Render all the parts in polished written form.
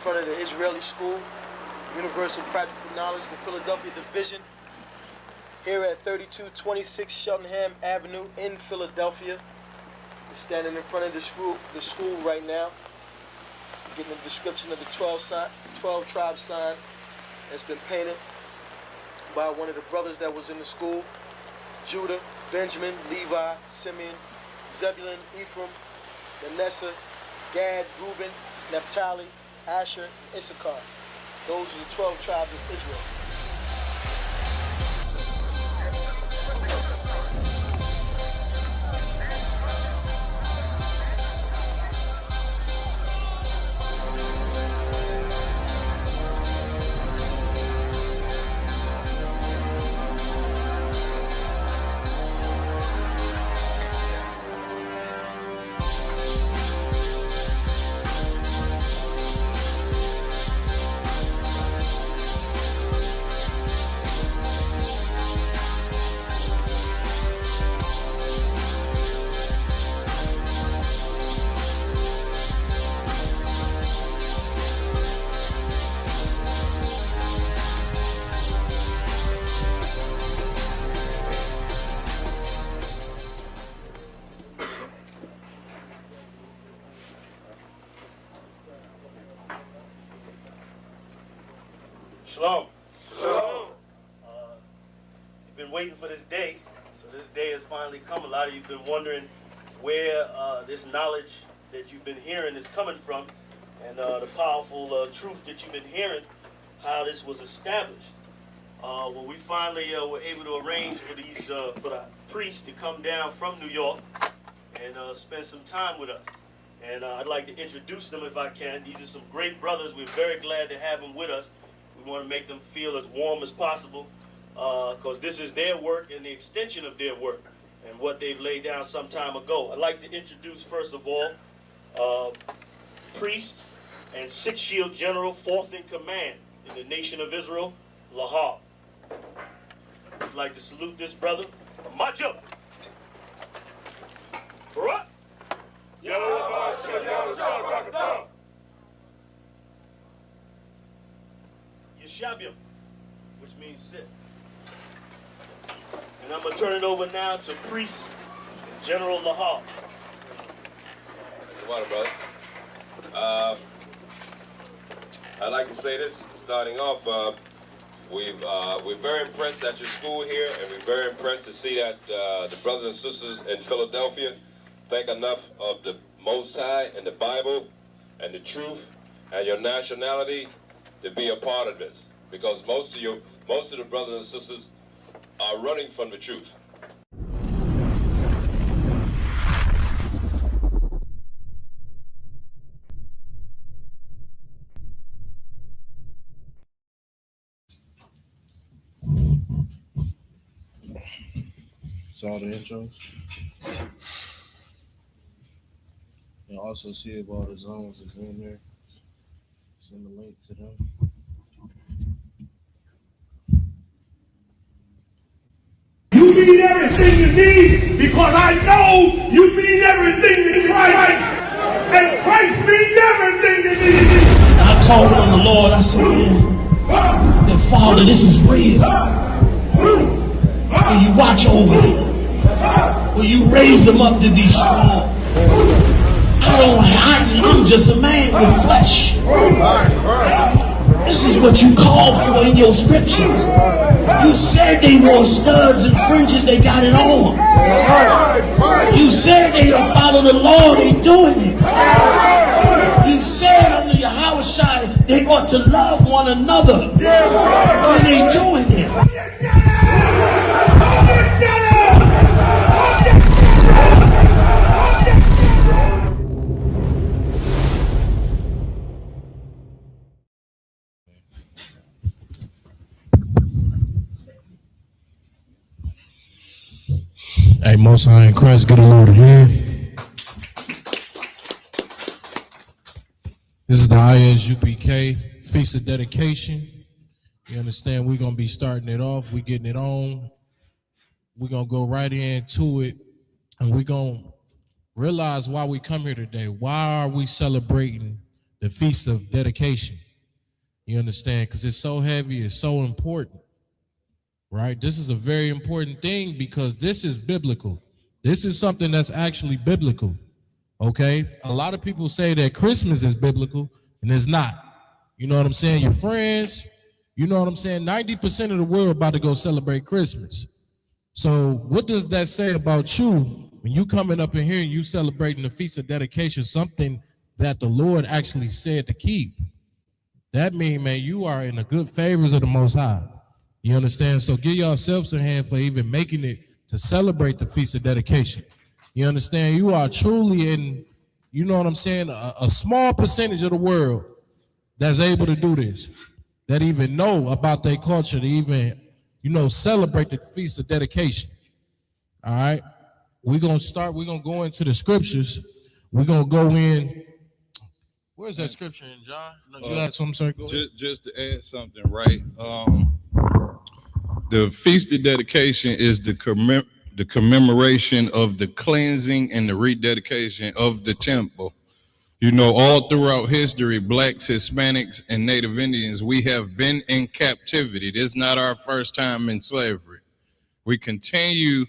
front of the Israeli School, Universal Practical Knowledge, the Philadelphia Division, here at 3226 Cheltenham Avenue in Philadelphia. We're standing in front of the school right now, getting a description of the 12 tribe sign that's been painted by one of the brothers that was in the school: Judah, Benjamin, Levi, Simeon, Zebulun, Ephraim, Manasseh, Gad, Reuben, Naphtali, Asher, Isupk. Those are the 12 tribes of Israel. Shalom. Shalom. You've been waiting for this day, so this day has finally come. A lot of you have been wondering where this knowledge that you've been hearing is coming from, and the powerful truth that you've been hearing, how this was established. Well, we finally were able to arrange for the priests to come down from New York and spend some time with us. And I'd like to introduce them if I can. These are some great brothers. We're very glad to have them with us. We want to make them feel as warm as possible, because this is their work and the extension of their work and what they've laid down some time ago. I'd like to introduce, first of all, priest and Sixth Shield General, 4th in command in the nation of Israel, Lahab. I'd like to salute this brother, Macho. Barak. Yeshabium, which means sit. And I'm going to turn it over now to Priest General Lahab. Water, brother. I'd like to say this, starting off, we're very impressed at your school here, and we're very impressed to see that the brothers and sisters in Philadelphia think enough of the Most High and the Bible and the truth and your nationality to be a part of this, because most of the brothers and sisters are running from the truth. It's all the intros. And also see if all the zones is in there. Send the link to them. You mean everything to me because I know you mean everything to Christ. And Christ means everything to me. I called on the Lord. I said, that Father, this is real. Will you watch over them? Will you raise them up to be strong? I'm just a man with flesh. This is what you called for in your scriptures. You said they wore studs and fringes, they got it on. You said they will follow the law, they doing it. You said under Yahweh Shai they ought to love one another, and they doing it. Hey, Most High in Christ, get a load of here. This is the Isupk Feast of Dedication. You understand? We're going to be starting it off. We're getting it on. We're going to go right into it. And we're going to realize why we come here today. Why are we celebrating the Feast of Dedication. You understand? Because it's so heavy, it's so important, right? This is a very important thing because this is biblical. This is something that's actually biblical, okay? A lot of people say that Christmas is biblical, and it's not. You know what I'm saying? Your friends, you know what I'm saying? 90% of the world about to go celebrate Christmas. So what does that say about you when you coming up in here and you celebrating the Feast of Dedication, something that the Lord actually said to keep? That means, man, you are in the good favors of the Most High. You understand? So give yourselves a hand for even making it to celebrate the Feast of Dedication. You understand? You are truly in, you know what I'm saying, a small percentage of the world that's able to do this, that even know about their culture, to even, you know, celebrate the Feast of Dedication. All right? We're going to go into the scriptures. We're going to go in. Where's that scripture in, John? You had something, sir? Go ahead. Just to add something, right? The Feast of Dedication is the commemoration of the cleansing and the rededication of the temple. You know, all throughout history, blacks, Hispanics, and Native Indians, we have been in captivity. This is not our first time in slavery. We continue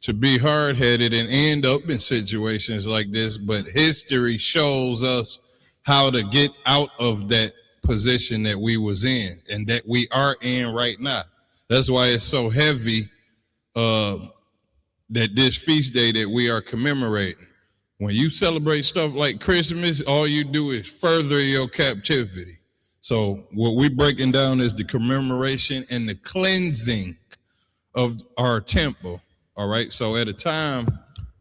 to be hard-headed and end up in situations like this, but history shows us how to get out of that position that we was in and that we are in right now. That's why it's so heavy that this feast day that we are commemorating. When you celebrate stuff like Christmas, all you do is further your captivity. So what we're breaking down is the commemoration and the cleansing of our temple. All right. So at a time,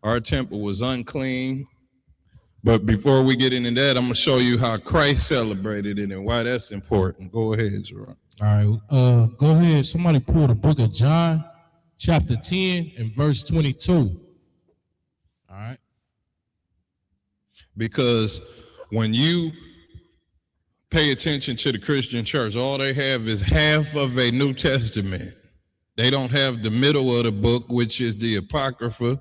our temple was unclean. But before we get into that, I'm going to show you how Christ celebrated it and why that's important. Go ahead, Zeron. All right. Go ahead. Somebody pull the book of John, chapter 10 and verse 22. All right. Because when you pay attention to the Christian church, all they have is half of a New Testament. They don't have the middle of the book, which is the Apocrypha.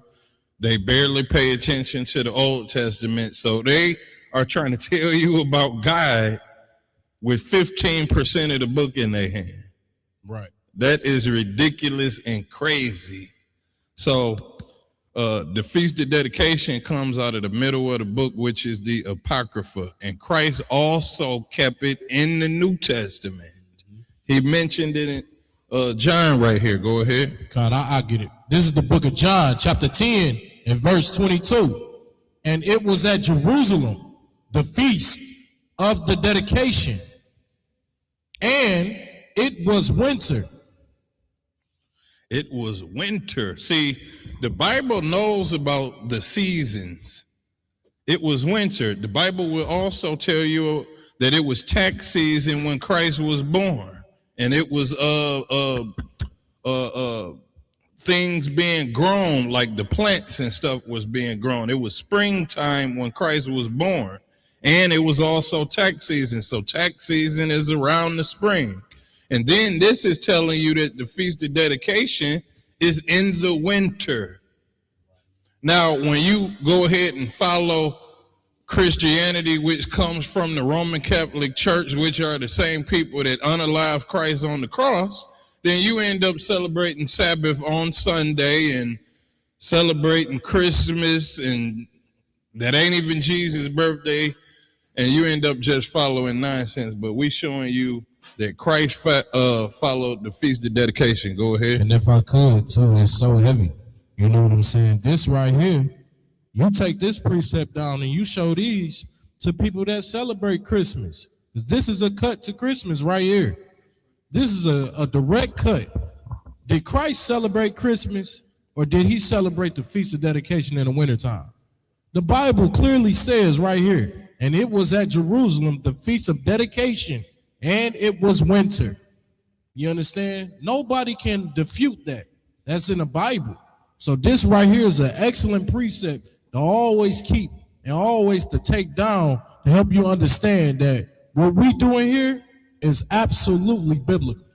They barely pay attention to the Old Testament. So they are trying to tell you about God with 15% of the book in their hand. Right. That is ridiculous and crazy. So the Feast of Dedication comes out of the middle of the book, which is the Apocrypha. And Christ also kept it in the New Testament. He mentioned it in John right here. Go ahead. God, I get it. This is the book of John, chapter 10 and verse 22. And it was at Jerusalem, the feast of the dedication. And it was winter. It was winter. See, the Bible knows about the seasons. It was winter. The Bible will also tell you that it was tax season when Christ was born. And it was things being grown, like the plants and stuff was being grown. It was springtime when Christ was born. And it was also tax season. So tax season is around the spring. And then this is telling you that the Feast of Dedication is in the winter. Now, when you go ahead and follow Christianity, which comes from the Roman Catholic Church, which are the same people that unalived Christ on the cross, then you end up celebrating Sabbath on Sunday and celebrating Christmas, and that ain't even Jesus' birthday, and you end up just following nonsense. But we showing you that Christ followed the Feast of Dedication. Go ahead. And if I could, too, it's so heavy. You know what I'm saying? This right here, you take this precept down and you show these to people that celebrate Christmas. This is a cut to Christmas right here. This is a direct cut. Did Christ celebrate Christmas, or did he celebrate the Feast of Dedication in the wintertime? The Bible clearly says right here, and it was at Jerusalem, the Feast of Dedication, and it was winter. You understand? Nobody can defute that. That's in the Bible. So this right here is an excellent precept to always keep and always to take down to help you understand that what we doing here is absolutely biblical.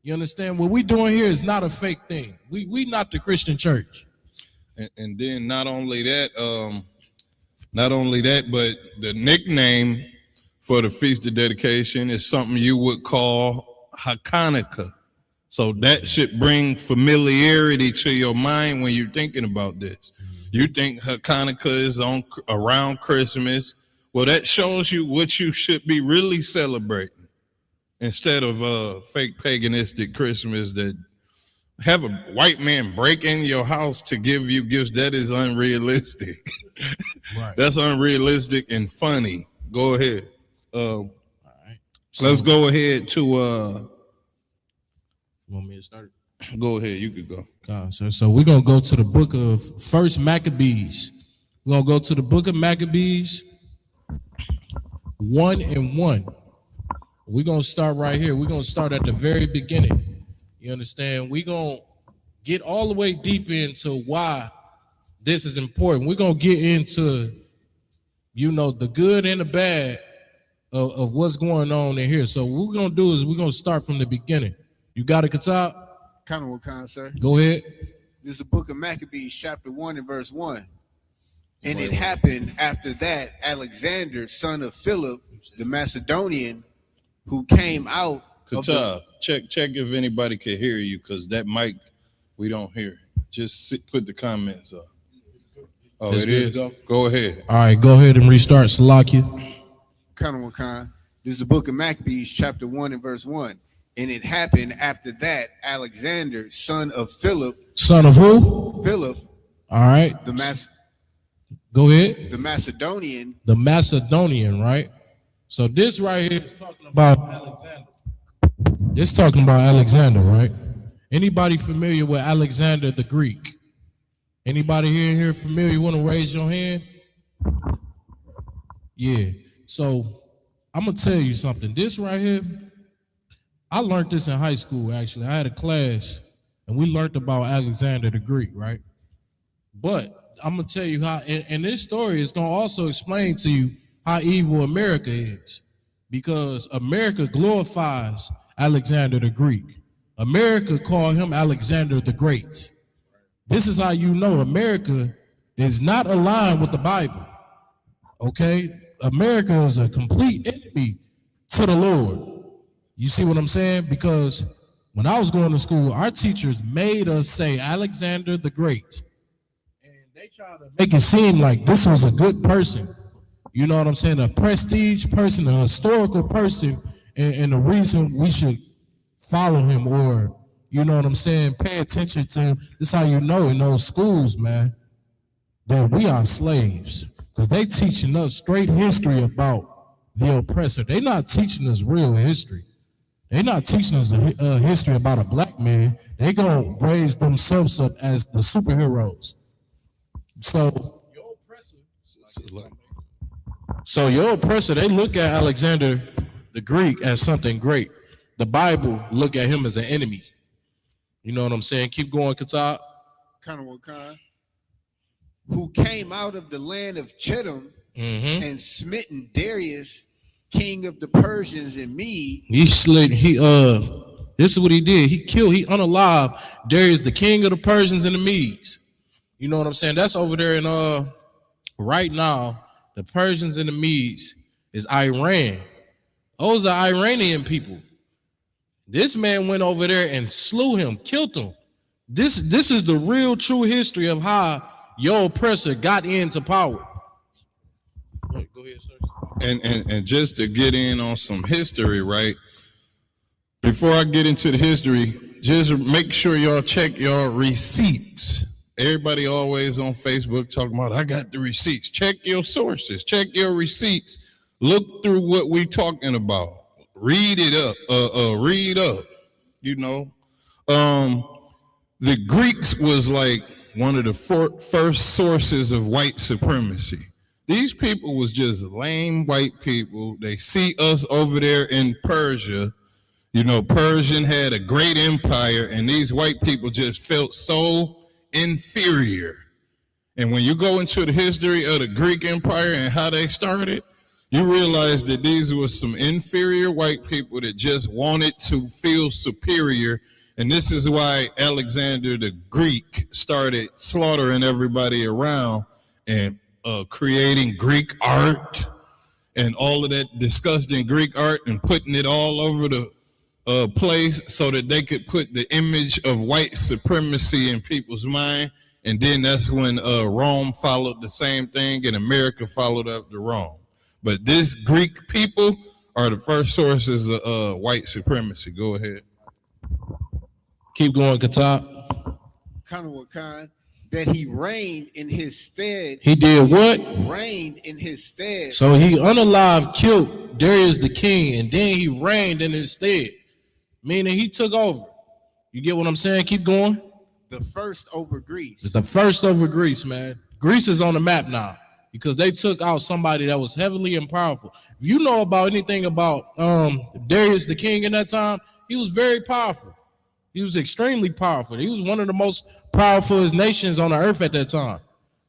You understand? What we doing here is not a fake thing. We not the Christian church. And then not only that, but the nickname for the Feast of Dedication is something you would call Hanukkah. So that should bring familiarity to your mind when you're thinking about this. You think Hanukkah is on around Christmas. Well, that shows you what you should be really celebrating instead of fake paganistic Christmas that have a white man break in your house to give you gifts. That is unrealistic. Right. That's unrealistic and funny. Go ahead. All right. Let's go ahead to you want me to start? Go ahead, you could go. So we're gonna go to the book of First Maccabees. We're gonna go to the book of Maccabees 1:1. We're gonna start right here. We're gonna start at the very beginning. You understand? We're gonna get all the way deep into why this is important. We're gonna get into, the good and the bad of what's going on in here. So what we're gonna do is we're gonna start from the beginning. You got it, Katab? Kind of what kind, sir? Go ahead. This is the book of Maccabees, chapter 1 and verse 1. And it happened after that, Alexander, son of Philip, the Macedonian, who came out. Katab, check if anybody can hear you, because that mic, we don't hear. Just put the comments up. Oh, it is? Go ahead. All right, go ahead and restart, Salakia. Kind of what kind. This is the book of Maccabees, chapter 1 and verse 1. And it happened after that, Alexander, son of Philip. Son of who? Philip. All right. Go ahead. The Macedonian. The Macedonian, right? So this right here is talking about Alexander. This talking about Alexander, right? Anybody familiar with Alexander the Greek? Anybody here familiar? Want to raise your hand? Yeah. So I'm gonna tell you something. This right here, I learned this in high school, actually. I had a class, and we learned about Alexander the Greek, right? But I'm going to tell you how, and this story is going to also explain to you how evil America is, because America glorifies Alexander the Greek. America called him Alexander the Great. This is how you know America is not aligned with the Bible, okay? America is a complete enemy to the Lord. You see what I'm saying? Because when I was going to school, our teachers made us say Alexander the Great. And they tried to make it seem like this was a good person. You know what I'm saying? A prestige person, a historical person, and the reason we should follow him, or, you know what I'm saying, pay attention to him. This is how you know in those schools, man, that we are slaves. Because they teaching us straight history about the oppressor. They're not teaching us real history. They're not teaching us a history about a black man. They're going to raise themselves up as the superheroes. So your oppressor, they look at Alexander the Greek as something great. The Bible look at him as an enemy. You know what I'm saying? Keep going, Katab. Kind of what kind. Who came out of the land of Chittim and smitten Darius, king of the Persians and Mede. This is what he did. He unalived Darius, the king of the Persians and the Medes. You know what I'm saying? That's over there in right now, the Persians and the Medes is Iran. Those are Iranian people. This man went over there and slew him, killed him. This is the real true history of how your oppressor got into power. Right, go ahead, sir. And just to get in on some history, right? Before I get into the history, just make sure y'all check your receipts. Everybody always on Facebook talking about, I got the receipts. Check your sources, check your receipts. Look through what we talking about. Read it up, read up, you know. The Greeks was like one of the first sources of white supremacy. These people was just lame white people. They see us over there in Persia. You know, Persian had a great empire, and these white people just felt so inferior. And when you go into the history of the Greek Empire and how they started, you realize that these were some inferior white people that just wanted to feel superior. And this is why Alexander the Greek started slaughtering everybody around and creating Greek art and all of that disgusting Greek art and putting it all over the place so that they could put the image of white supremacy in people's mind. And then that's when Rome followed the same thing and America followed after Rome. But this Greek people are the first sources of white supremacy. Go ahead. Keep going, Katab. Khan, that he reigned in his stead. He did what? Reigned in his stead. So he unalive killed Darius the king, and then he reigned in his stead, meaning he took over. You get what I'm saying? Keep going. The first over Greece. The first over Greece, man. Greece is on the map now because they took out somebody that was heavily and powerful. If you know about anything about Darius the king in that time, he was very powerful. He was extremely powerful. He was one of the most powerful nations on the earth at that time.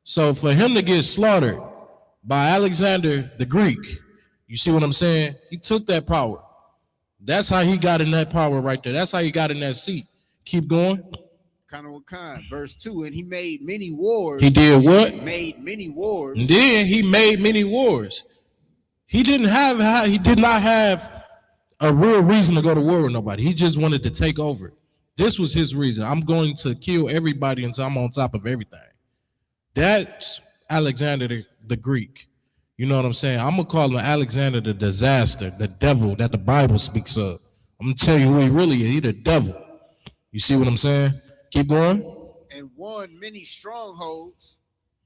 So for him to get slaughtered by Alexander the Greek, you see what I'm saying? He took that power. That's how he got in that power right there. That's how he got in that seat. Keep going. Khan, verse 2, and he made many wars. He did what? Made many wars. And then he made many wars. He did not have a real reason to go to war with nobody. He just wanted to take over. This was his reason. I'm going to kill everybody until I'm on top of everything. That's Alexander the Greek. You know what I'm saying? I'm going to call him Alexander the disaster, the devil that the Bible speaks of. I'm going to tell you who he really is. He's the devil. You see what I'm saying? Keep going. And won many strongholds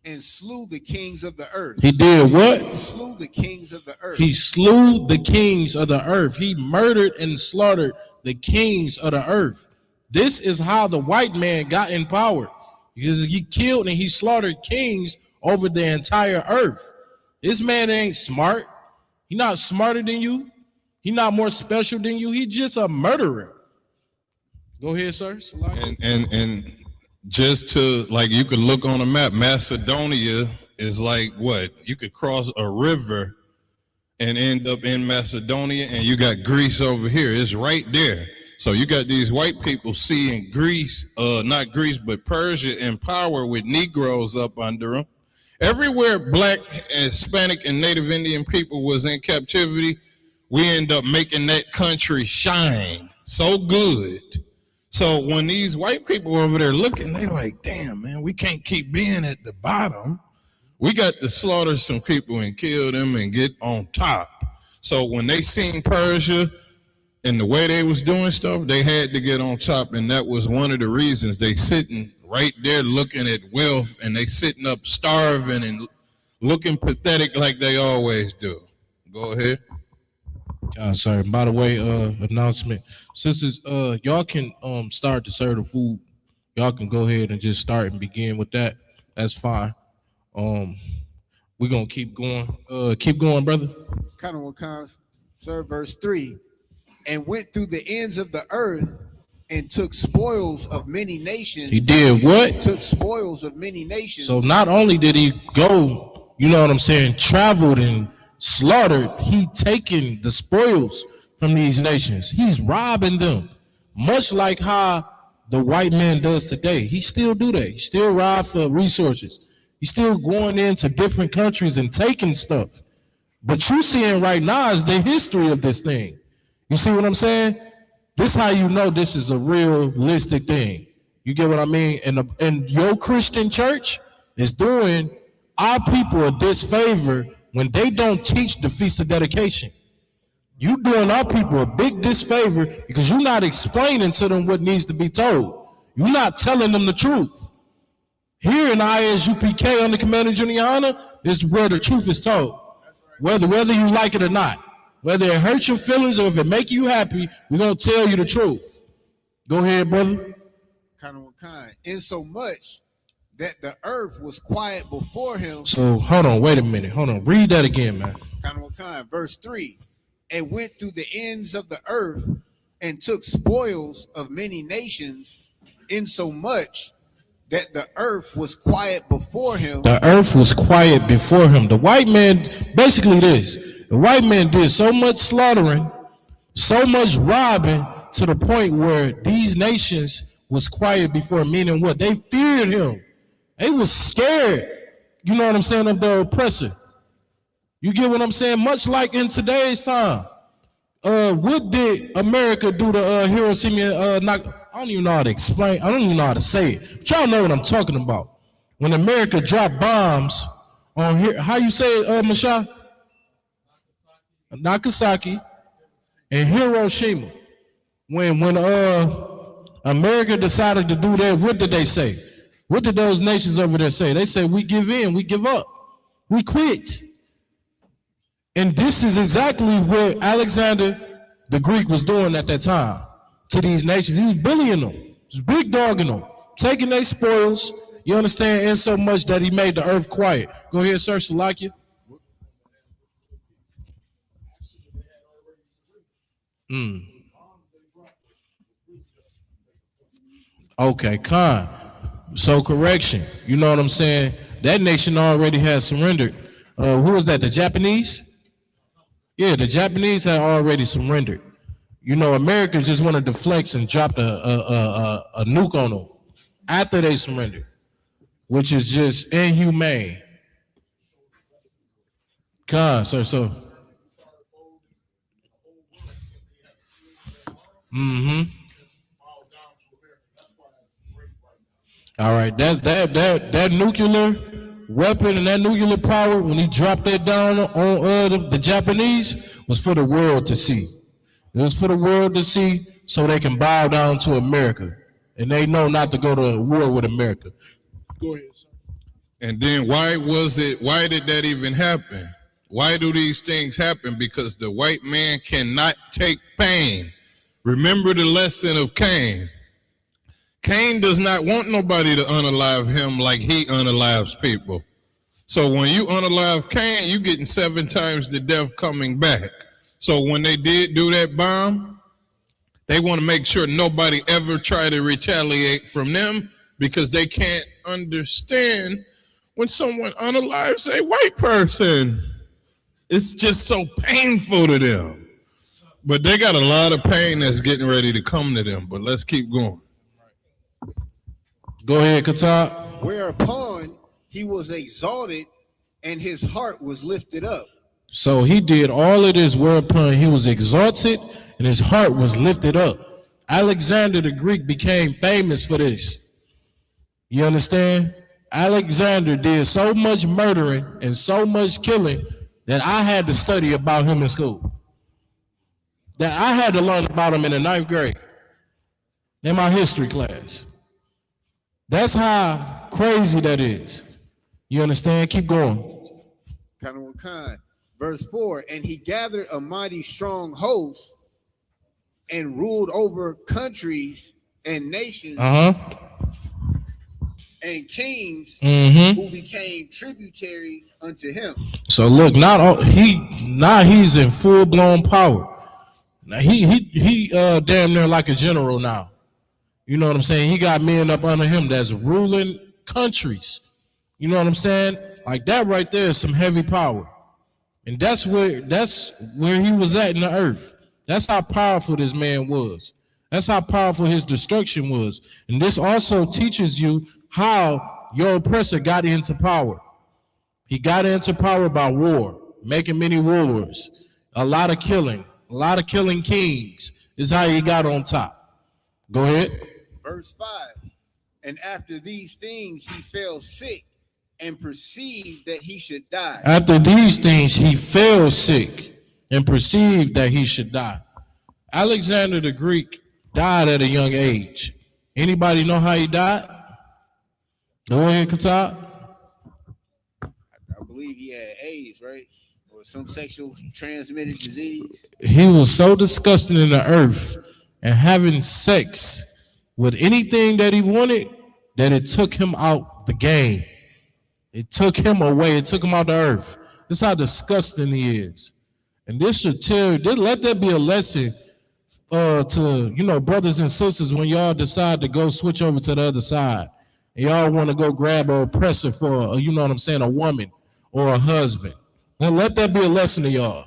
and slew the kings of the earth. He did what? Slew the kings of the earth. He slew the kings of the earth. He murdered and slaughtered the kings of the earth. This is how the white man got in power, because he killed and he slaughtered kings over the entire earth. This man ain't smart. He's not smarter than you. He's not more special than you. He's just a murderer. Go ahead, sir. And just to, like, you could look on a map, Macedonia is like what? You could cross a river and end up in Macedonia, and you got Greece over here. It's right there. So you got these white people seeing Greece, not Greece, but Persia in power with Negroes up under them. Everywhere black, Hispanic, and Native Indian people was in captivity, we end up making that country shine so good. So when these white people over there looking, they like, damn, man, we can't keep being at the bottom. We got to slaughter some people and kill them and get on top. So when they seen Persia and the way they was doing stuff, they had to get on top, and that was one of the reasons they sitting right there looking at wealth, and they sitting up starving and looking pathetic like they always do. Go ahead. Sorry. By the way, announcement. Sisters, y'all can start to serve the food. Y'all can go ahead and just start and begin with that. That's fine. We're gonna keep going. Keep going, brother. Sir, verse 3. And went through the ends of the earth and took spoils of many nations. He did what? Took spoils of many nations. So not only did he go, you know what I'm saying, traveled and slaughtered, he taken the spoils from these nations. He's robbing them, much like how the white man does today. He still do that. He still rob for resources. He's still going into different countries and taking stuff. But you seeing right now is the history of this thing. You see what I'm saying? This is how you know this is a realistic thing. You get what I mean? And your Christian church is doing our people a disfavor when they don't teach the Feast of Dedication. You doing our people a big disfavor because you're not explaining to them what needs to be told. You're not telling them the truth. Here in ISUPK under Commander Juliana is where the truth is told. Whether you like it or not. Whether it hurts your feelings or if it make you happy, we're going to tell you the truth. Go ahead, brother. In so much that the earth was quiet before him. So, hold on, wait a minute. Hold on. Read that again, man. Verse 3. And went through the ends of the earth and took spoils of many nations, in so much that the earth was quiet before him. The earth was quiet before him. The white man, basically this, the white man did so much slaughtering, so much robbing, to the point where these nations was quiet before him, meaning what? They feared him. They was scared, you know what I'm saying, of the oppressor. You get what I'm saying? Much like in today's time. What did America do to Hiroshima? I don't even know how to explain. I don't even know how to say it. But y'all know what I'm talking about. When America dropped bombs on here, how you say it, Masha? Nagasaki and Hiroshima. When America decided to do that, what did they say? What did those nations over there say? They said, we give in, we give up, we quit. And this is exactly what Alexander the Greek was doing at that time to these nations. He was bullying them, he was big dogging them, taking their spoils, you understand, in so much that he made the earth quiet. Go ahead, sir, Salakia. Okay, Khan. So correction, you know what I'm saying? That nation already has surrendered. Who was that, the Japanese? Yeah, the Japanese had already surrendered. You know, America just wanted to flex and dropped a nuke on them after they surrendered, which is just inhumane. Con, sir, so. All right, that nuclear weapon and that nuclear power, when he dropped that down on the Japanese, was for the world to see. It was for the world to see so they can bow down to America. And they know not to go to war with America. Go ahead, sir. And then why did that even happen? Why do these things happen? Because the white man cannot take pain. Remember the lesson of Cain. Cain does not want nobody to unalive him like he unalives people. So when you unalive Cain, you getting 7 times the death coming back. So when they did do that bomb, they want to make sure nobody ever try to retaliate from them because they can't understand when someone unalives a white person. It's just so painful to them. But they got a lot of pain that's getting ready to come to them. But let's keep going. Go ahead, Qatar. Whereupon he was exalted and his heart was lifted up. So he did all of this whereupon he was exalted and his heart was lifted up. Alexander the Greek became famous for this. You understand? Alexander did so much murdering and so much killing that I had to study about him in school. That I had to learn about him in the 9th grade in my history class. That's how crazy that is. You understand? Keep going. Verse 4, and he gathered a mighty strong host and ruled over countries and nations and kings who became tributaries unto him. So look, now he's in full blown power. Now he damn near like a general now. You know what I'm saying? He got men up under him that's ruling countries. You know what I'm saying? Like that right there is some heavy power. And that's where he was at in the earth. That's how powerful this man was. That's how powerful his destruction was. And this also teaches you how your oppressor got into power. He got into power by war, making many wars, a lot of killing kings is how he got on top. Go ahead. Verse 5, and after these things he fell sick and perceived that he should die. After these things he fell sick and perceived that he should die. Alexander the Greek died at a young age. Anybody know how he died? Go ahead, Qatar. I believe he had AIDS, right? Or some sexual transmitted disease. He was so disgusting in the earth and having sex with anything that he wanted that it took him out the game. It took him away. It took him out the earth. This is how disgusting he is. And this should let that be a lesson to, brothers and sisters, when y'all decide to go switch over to the other side and y'all want to go grab an oppressor for, a woman or a husband. Then let that be a lesson to y'all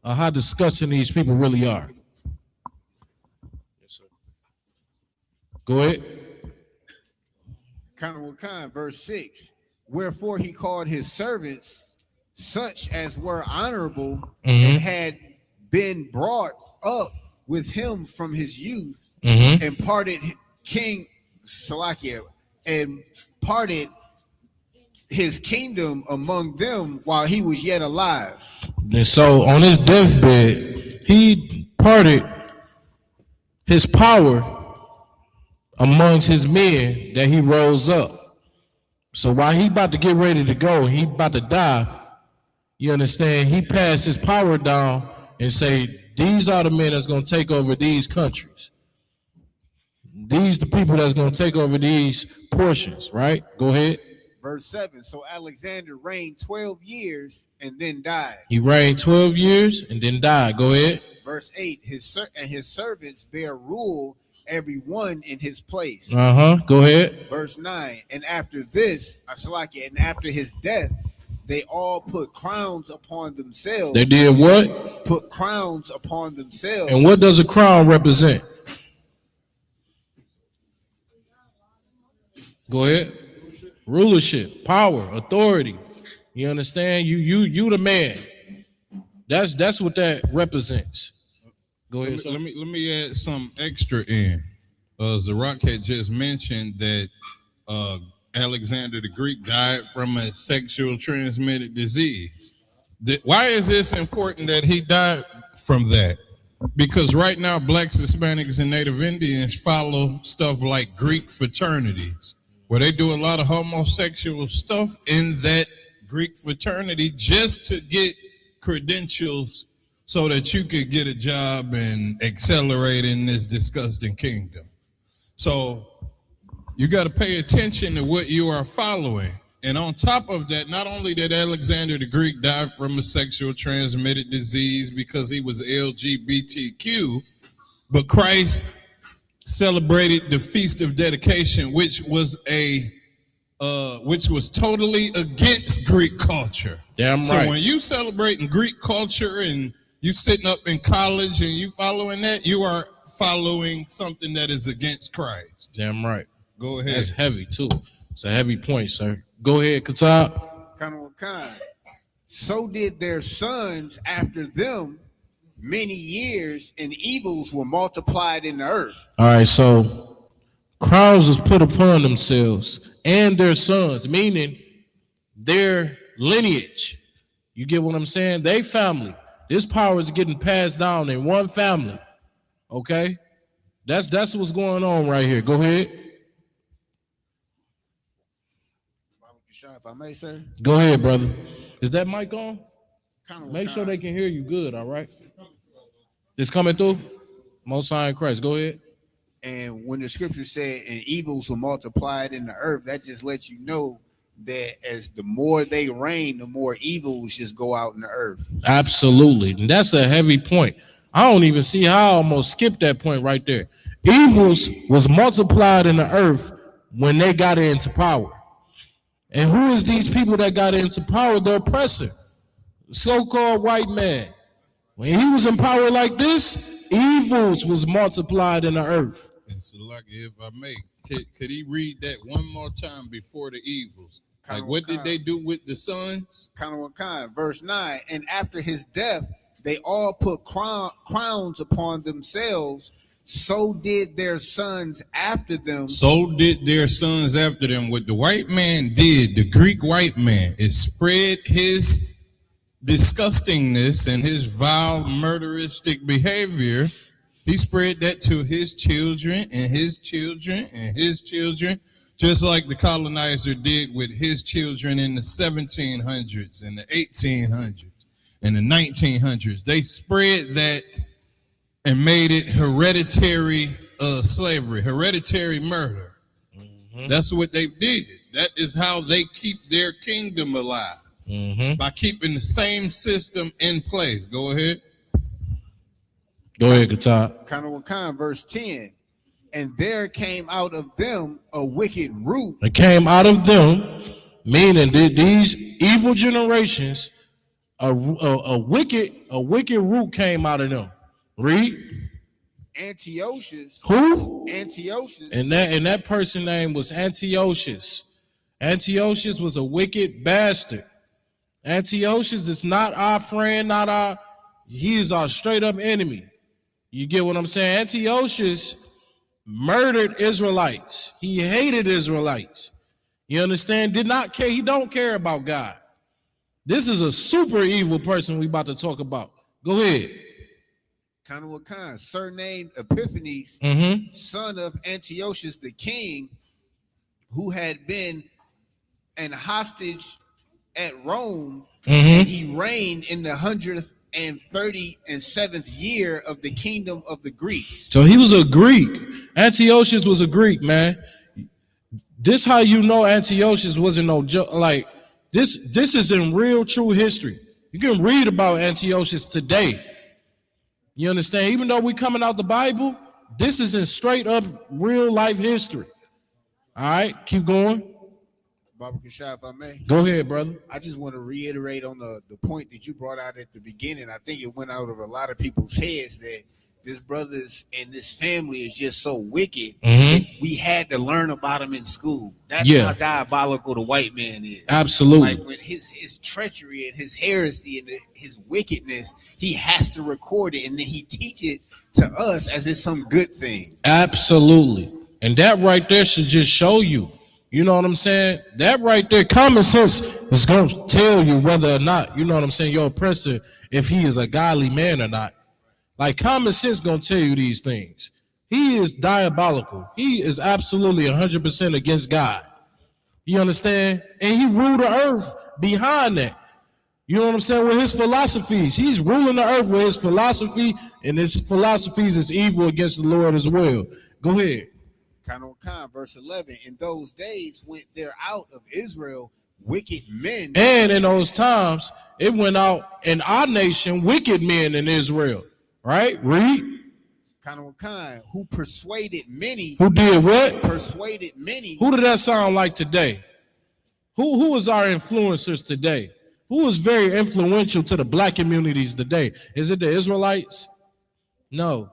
how disgusting these people really are. Yes, sir. Go ahead. Verse 6. Wherefore he called his servants, such as were honorable and had been brought up with him from his youth, and parted King Salakia, and parted his kingdom among them while he was yet alive. And so on his deathbed, he parted his power amongst his men that he rose up. So while he about to get ready to go, he about to die, you understand, he passed his power down and say, these are the men that's going to take over these countries. These the people that's going to take over these portions, right? Go ahead. Verse 7, so Alexander reigned 12 years and then died. He reigned 12 years and then died. Go ahead. Verse 8, his servants bear rule, every one in his place. Go ahead. Verse 9, and after this, and after his death, they all put crowns upon themselves. They did what? Put crowns upon themselves. And what does a crown represent? Go ahead. Rulership, power, authority. You understand? You the man. That's what that represents. Go ahead. Let me add some extra in. Zarok had just mentioned that Alexander the Greek died from a sexual transmitted disease. Why is this important that he died from that? Because right now, blacks, Hispanics, and Native Indians follow stuff like Greek fraternities, where they do a lot of homosexual stuff in that Greek fraternity just to get credentials so that you could get a job and accelerate in this disgusting kingdom. So you got to pay attention to what you are following. And on top of that, not only did Alexander the Greek die from a sexual transmitted disease because he was LGBTQ, but Christ celebrated the Feast of Dedication, which was totally against Greek culture. Damn right. So when you celebrating Greek culture and you sitting up in college and you following that, you are following something that is against Christ. Damn right. Go ahead. That's heavy too. It's a heavy point, sir. Go ahead, Katab. So did their sons after them many years, and evils were multiplied in the earth. All right, so crowns was put upon themselves and their sons, meaning their lineage. You get what I'm saying? They family. This power is getting passed down in one family. Okay? That's what's going on right here. Go ahead. If I may, sir. Go ahead, brother. Is that mic on? Make sure they can hear you good, all right? It's coming through? Most High in Christ. Go ahead. And when the scripture said, and evils were multiplied in the earth, that just lets you know that as the more they reign, the more evils just go out in the earth. Absolutely. And that's a heavy point. I don't even see how I almost skipped that point right there. Evils was multiplied in the earth when they got into power. And who is these people that got into power? The oppressor, so-called white man. When he was in power like this, evils was multiplied in the earth. And so, like, if I may, could he read that one more time before the evils? Like, what did they do with the sons? Verse 9, and after his death, they all put crowns upon themselves. So did their sons after them. So did their sons after them. What the white man did, the Greek white man, is spread his disgustingness and his vile murderistic behavior. He spread that to his children and his children and his children, just like the colonizer did with his children in the 1700s and the 1800s and the 1900s. They spread that and made it hereditary slavery, hereditary murder. Mm-hmm. That's what they did. That is how they keep their kingdom alive, by keeping the same system in place. Go ahead. Go ahead, Katab. Verse 10, and there came out of them a wicked root. It came out of them, meaning that these evil generations, a wicked root came out of them. Read. Antiochus. Who? Antiochus. And that person name was Antiochus. Antiochus was a wicked bastard. Antiochus is not our friend, he is our straight up enemy. You get what I'm saying? Antiochus murdered Israelites. He hated Israelites. You understand? Did not care. He don't care about God. This is a super evil person we about to talk about. Go ahead. Khan, surnamed Epiphanes, son of Antiochus the king, who had been an hostage at Rome, and he reigned in the 137th year of the kingdom of the Greeks. So he was a Greek. Antiochus was a Greek, man. This how you know Antiochus wasn't no joke. Like this is in real true history. You can read about Antiochus today. You understand? Even though we coming out the Bible, this is in straight up real life history. All right, keep going. Baba Kashaf, if I may. Go ahead, brother. I just want to reiterate on the point that you brought out at the beginning. I think it went out of a lot of people's heads that this brothers and this family is just so wicked that we had to learn about them in school. That's how diabolical the white man is. Absolutely. Like with his treachery and his heresy and his wickedness, he has to record it and then he teach it to us as it's some good thing. Absolutely. And that right there should just show you. You know what I'm saying? That right there, common sense is going to tell you whether or not, you know what I'm saying, your oppressor, if he is a godly man or not. Like common sense going to tell you these things. He is diabolical. He is absolutely 100% against God. You understand? And he ruled the earth behind that. You know what I'm saying? With his philosophies. He's ruling the earth with his philosophy, and his philosophies is evil against the Lord as well. Go ahead. Khan, verse 11. In those days went there out of Israel wicked men. And in those times, it went out in our nation wicked men in Israel. Right? Read. Khan, who persuaded many. Who did what? Persuaded many. Who did that sound like today? Who is our influencers today? Who is very influential to the black communities today? Is it the Israelites? No.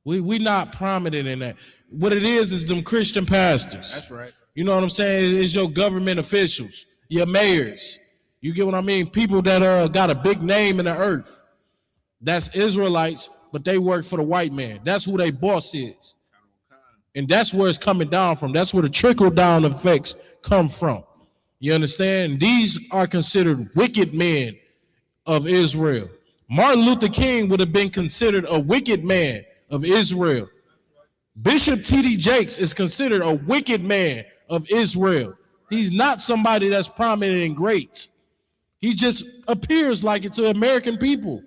We not prominent in that. What it is them Christian pastors. That's right. You know what I'm saying? It's your government officials, your mayors. You get what I mean? People that got a big name in the earth. That's Israelites, but they work for the white man. That's who their boss is. And that's where it's coming down from. That's where the trickle-down effects come from. You understand? These are considered wicked men of Israel. Martin Luther King would have been considered a wicked man of Israel. Bishop T.D. Jakes is considered a wicked man of Israel. He's not somebody that's prominent and great. He just appears like it to American people.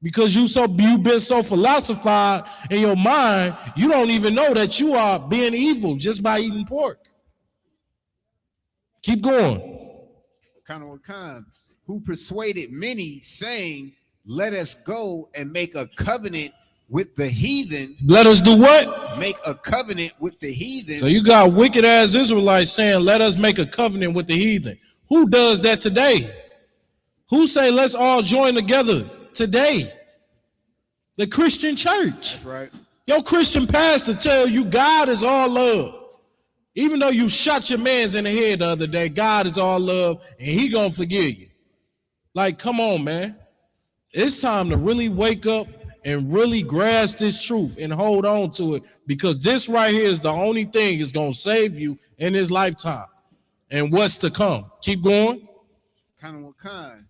Because you've been so philosophized in your mind, you don't even know that you are being evil just by eating pork. Keep going. Khan, who persuaded many, saying, let us go and make a covenant with the heathen. Let us do what? Make a covenant with the heathen. So you got wicked ass Israelites saying, let us make a covenant with the heathen. Who does that today? Who say, let's all join together today? The Christian church. That's right. Your Christian pastor tell you God is all love. Even though you shot your mans in the head the other day, God is all love and he gonna forgive you. Like, come on, man. It's time to really wake up and really grasp this truth and hold on to it, because this right here is the only thing that's gonna save you in this lifetime and what's to come. Keep going. Khan,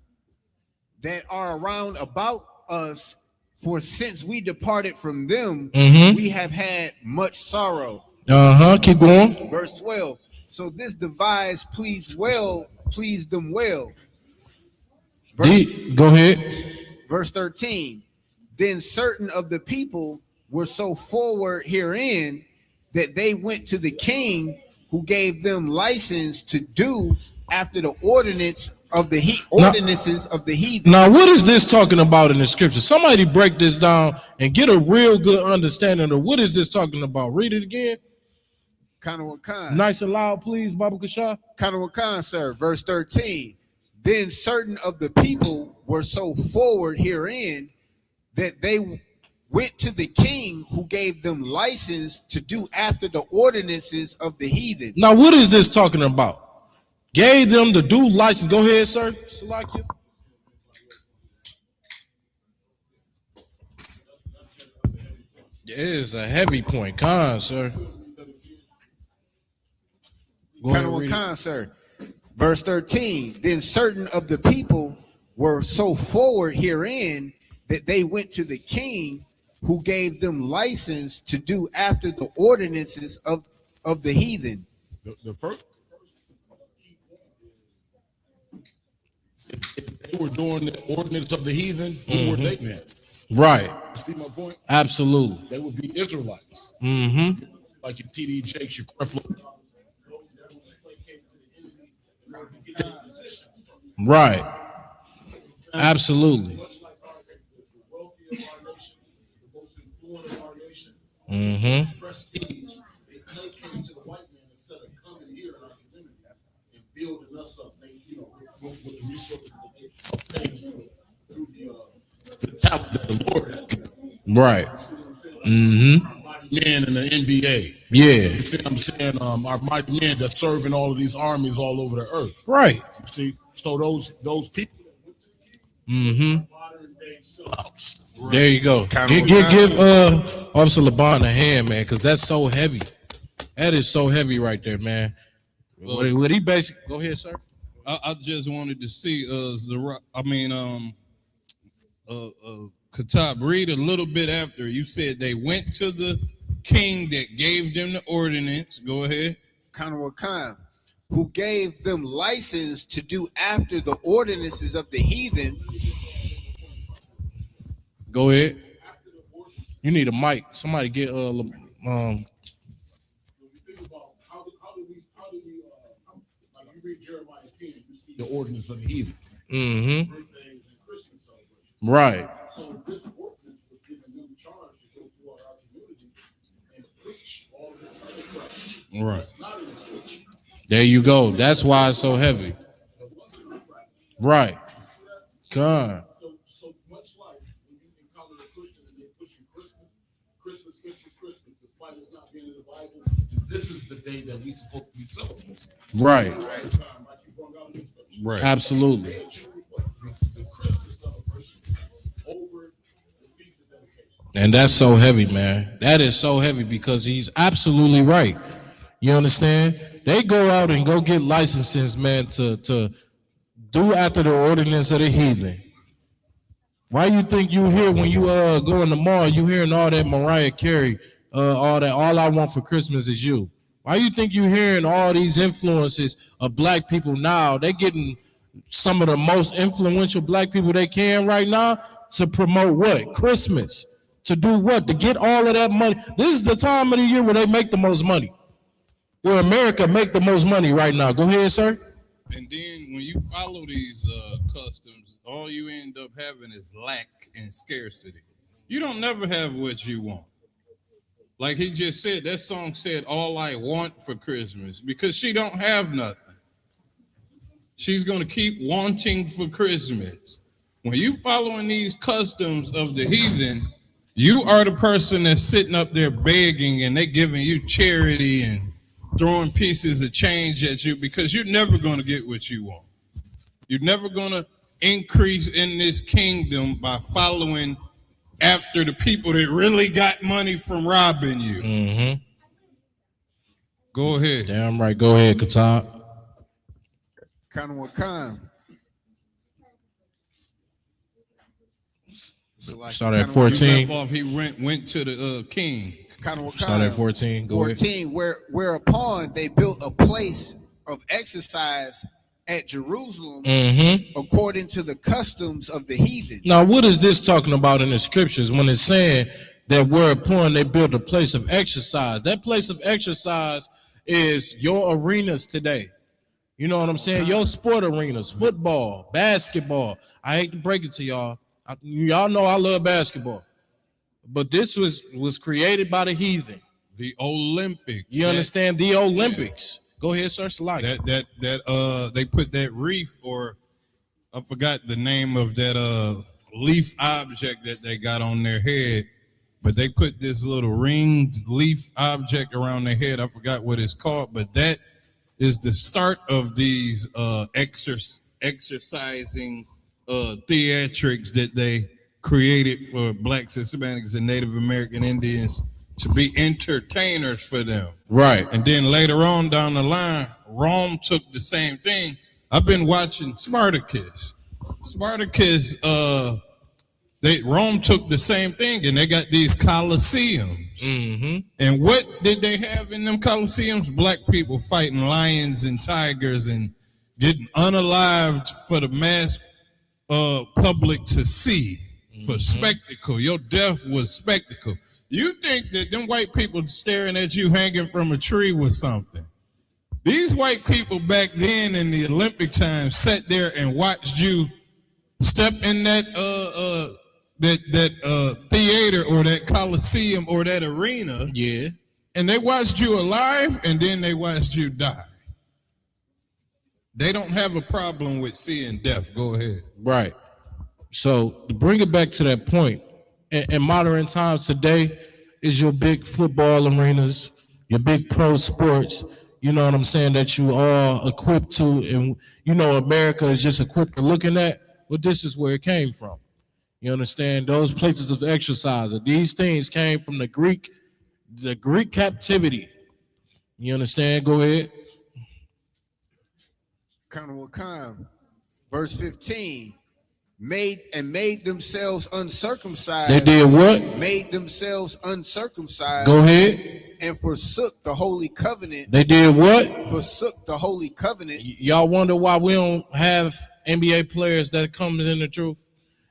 that are around about us, for since we departed from them, we have had much sorrow. Keep going. Verse 12. So this device pleased them well. Go ahead. Verse 13. Then certain of the people were so forward herein that they went to the king, who gave them license to do after the ordinances of the heathen. Now, what is this talking about in the scripture? Somebody break this down and get a real good understanding of what is this talking about. Read it again. Khan. Nice and loud, please, Baba Kasha. Khan, sir. Verse 13. Then certain of the people were so forward herein that they went to the king, who gave them license to do after the ordinances of the heathen. Now, what is this talking about? Gave them the due license. Go ahead, sir. Salakia. It is a heavy point. Con, sir. Kind of con, sir. Verse 13. Then certain of the people were so forward herein that they went to the king, who gave them license to do after the ordinances of the heathen. The first they were doing the ordinance of the heathen, who were they then? Right. See my point? Absolutely. They would be Israelites. Mm-hmm. Like your TD Jakes, your Creflo. Right. Absolutely. Mm-hmm. Prestige. They came to the white man instead of coming here in our community and building us up. They, with the resources that they obtained through the talent that the Lord has given. Right. Mm-hmm. Men in the NBA. Yeah. You see what I'm saying? Our mighty men that's serving all of these armies all over the earth. Right. You see? So those people. Mm-hmm. Modern day sellouts. Right. There you go. Give Officer LeBon a hand, man, because that's so heavy. That is so heavy right there, man. What he basically go ahead, sir? I just wanted to see Katab, read a little bit after. You said they went to the king that gave them the ordinance. Go ahead. Khan, who gave them license to do after the ordinances of the heathen. Go ahead. You need a mic. Somebody get the ordinance of the heathen. Mm-hmm. Right. So this ordinance was giving them charge to go throughout our community and preach all this other Right. There you go. That's why it's so heavy. Right. God. So much like when you encounter a Christian and they push you Christmas, despite it not being in the Bible, this is the day that we supposed to be celebrating. Right. Right. Absolutely. And that's so heavy, man. That is so heavy because he's absolutely right. You understand? They go out and go get licenses, man, to do after the ordinance of the heathen. Why you think you hear when you go in the mall, you hearing all that Mariah Carey, all I want for Christmas is you? Why you think you hearing all these influences of black people now? They getting some of the most influential black people they can right now to promote what? Christmas. To do what? To get all of that money. This is the time of the year where they make the most money. Where America make the most money right now. Go ahead, sir. And then when you follow these customs, all you end up having is lack and scarcity. You don't never have what you want. Like he just said, that song said, all I want for Christmas, because she don't have nothing. She's going to keep wanting for Christmas. When you following these customs of the heathen, you are the person that's sitting up there begging and they giving you charity and throwing pieces of change at you because you're never going to get what you want. You're never going to increase in this kingdom by following after the people that really got money from robbing you. Mm-hmm. Go ahead. Damn right. Go ahead, Katab. Khan. Start at 14. He went to the king. Start at 14. Go 14, ahead. Whereupon they built a place of exercise at Jerusalem according to the customs of the heathen. Now, what is this talking about in the scriptures when it's saying that whereupon they built a place of exercise? That place of exercise is your arenas today. You know what I'm saying? Your sport arenas, football, basketball. I hate to break it to y'all. Y'all know I love basketball. But this was created by the heathen. The Olympics. You understand? The Olympics. Yeah. Go ahead, sir. That they put that reef, or I forgot the name of that leaf object that they got on their head, but they put this little ringed leaf object around their head. I forgot what it's called, but that is the start of these exercising theatrics that they created for blacks, Hispanics, and Native American Indians to be entertainers for them. Right. And then later on down the line, Rome took the same thing. I've been watching Spartacus. Rome took the same thing, and they got these coliseums. Mm-hmm. And what did they have in them coliseums? Black people fighting lions and tigers and getting unalived for the mass public to see, for spectacle. Your death was spectacle. You think that them white people staring at you hanging from a tree was something? These white people back then in the Olympic times sat there and watched you step in that theater or that coliseum or that arena. Yeah. And they watched you alive and then they watched you die. They don't have a problem with seeing death. Go ahead. Right. So to bring it back to that point, in modern times today is your big football arenas, your big pro sports, you know what I'm saying, that you are equipped to, and you know America is just equipped to looking at. Well, this is where it came from. You understand? Those places of exercise, these things came from the Greek captivity. You understand? Go ahead. Colonel Wakan, verse 15, made themselves uncircumcised. They did what? Made themselves uncircumcised. Go ahead. And forsook the holy covenant. They did what? Forsook the holy covenant. Y'all wonder why we don't have NBA players that come in the truth?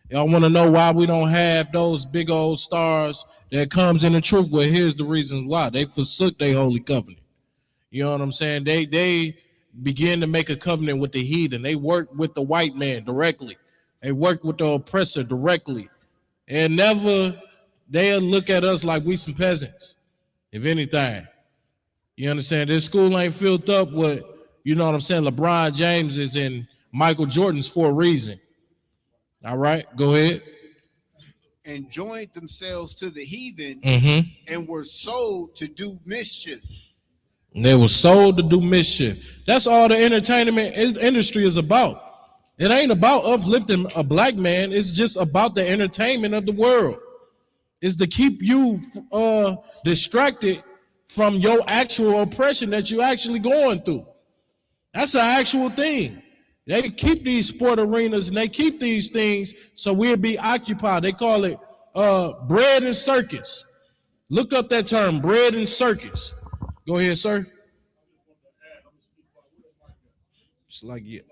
Y'all want to know why we don't have those big old stars that comes in the truth? Well, here's the reasons why. They forsook their holy covenant. You know what I'm saying? They began to make a covenant with the heathen. They worked with the white man directly. They worked with the oppressor directly. And never they'll look at us like we some peasants, if anything. You understand? This school ain't filled up with, you know what I'm saying, LeBron Jameses and Michael Jordans for a reason. All right, go ahead. And joined themselves to the heathen and were sold to do mischief. And they were sold to do mischief. That's all the entertainment industry is about. It ain't about uplifting a black man. It's just about the entertainment of the world. It's to keep you distracted from your actual oppression that you're actually going through. That's an actual thing. They keep these sport arenas and they keep these things so we'll be occupied. They call it bread and circus. Look up that term, bread and circus. Go ahead, sir. Just like you.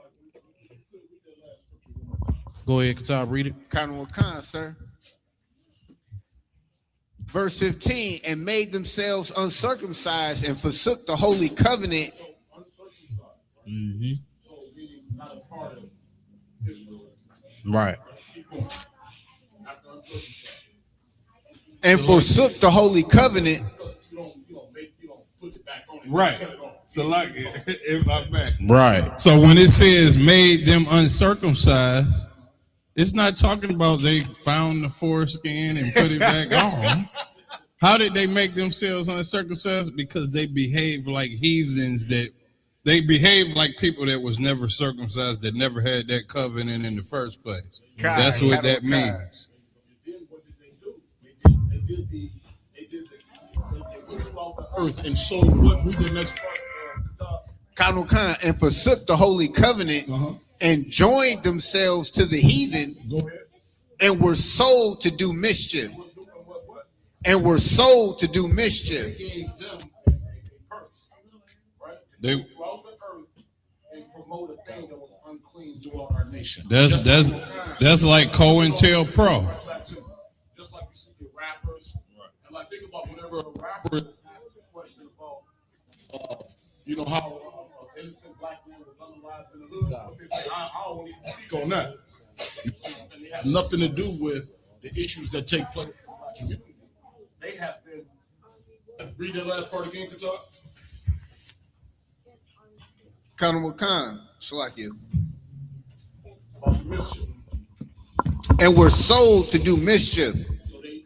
Go ahead, Qatar, read it. Colonel Wakan, sir. Verse 15, and made themselves uncircumcised and forsook the holy covenant. Mm-hmm. So meaning not a part of Israel. Right. After uncircumcised. And forsook the holy covenant. Because you don't put it back on it. Right. So like if I'm back. Right. So when it says made them uncircumcised, it's not talking about they found the foreskin and put it back on. How did they make themselves uncircumcised? Because they behave like heathens, that they behave like people that was never circumcised, that never had that covenant in the first place. That's what that means. Then what did they do? They went throughout the earth and sold what? Read the next part. Colonel Khan, and forsook the holy covenant and joined themselves to the heathen and were sold to do mischief. And were sold to do mischief. Gave them a purse, right? They Throughout the earth and promote a thing that was unclean throughout our nation. that's like COINTELPRO. Just like you see the rappers, and like think about whenever a rapper asks a question about, how an innocent black man was unalived in the hood. I don't even speak on that. And they have nothing to do with the issues that take place in the black community. They have been. Read that last part again, Qatar. Colonel Khan, Shalakia. About the mischief. And were sold to do mischief. So they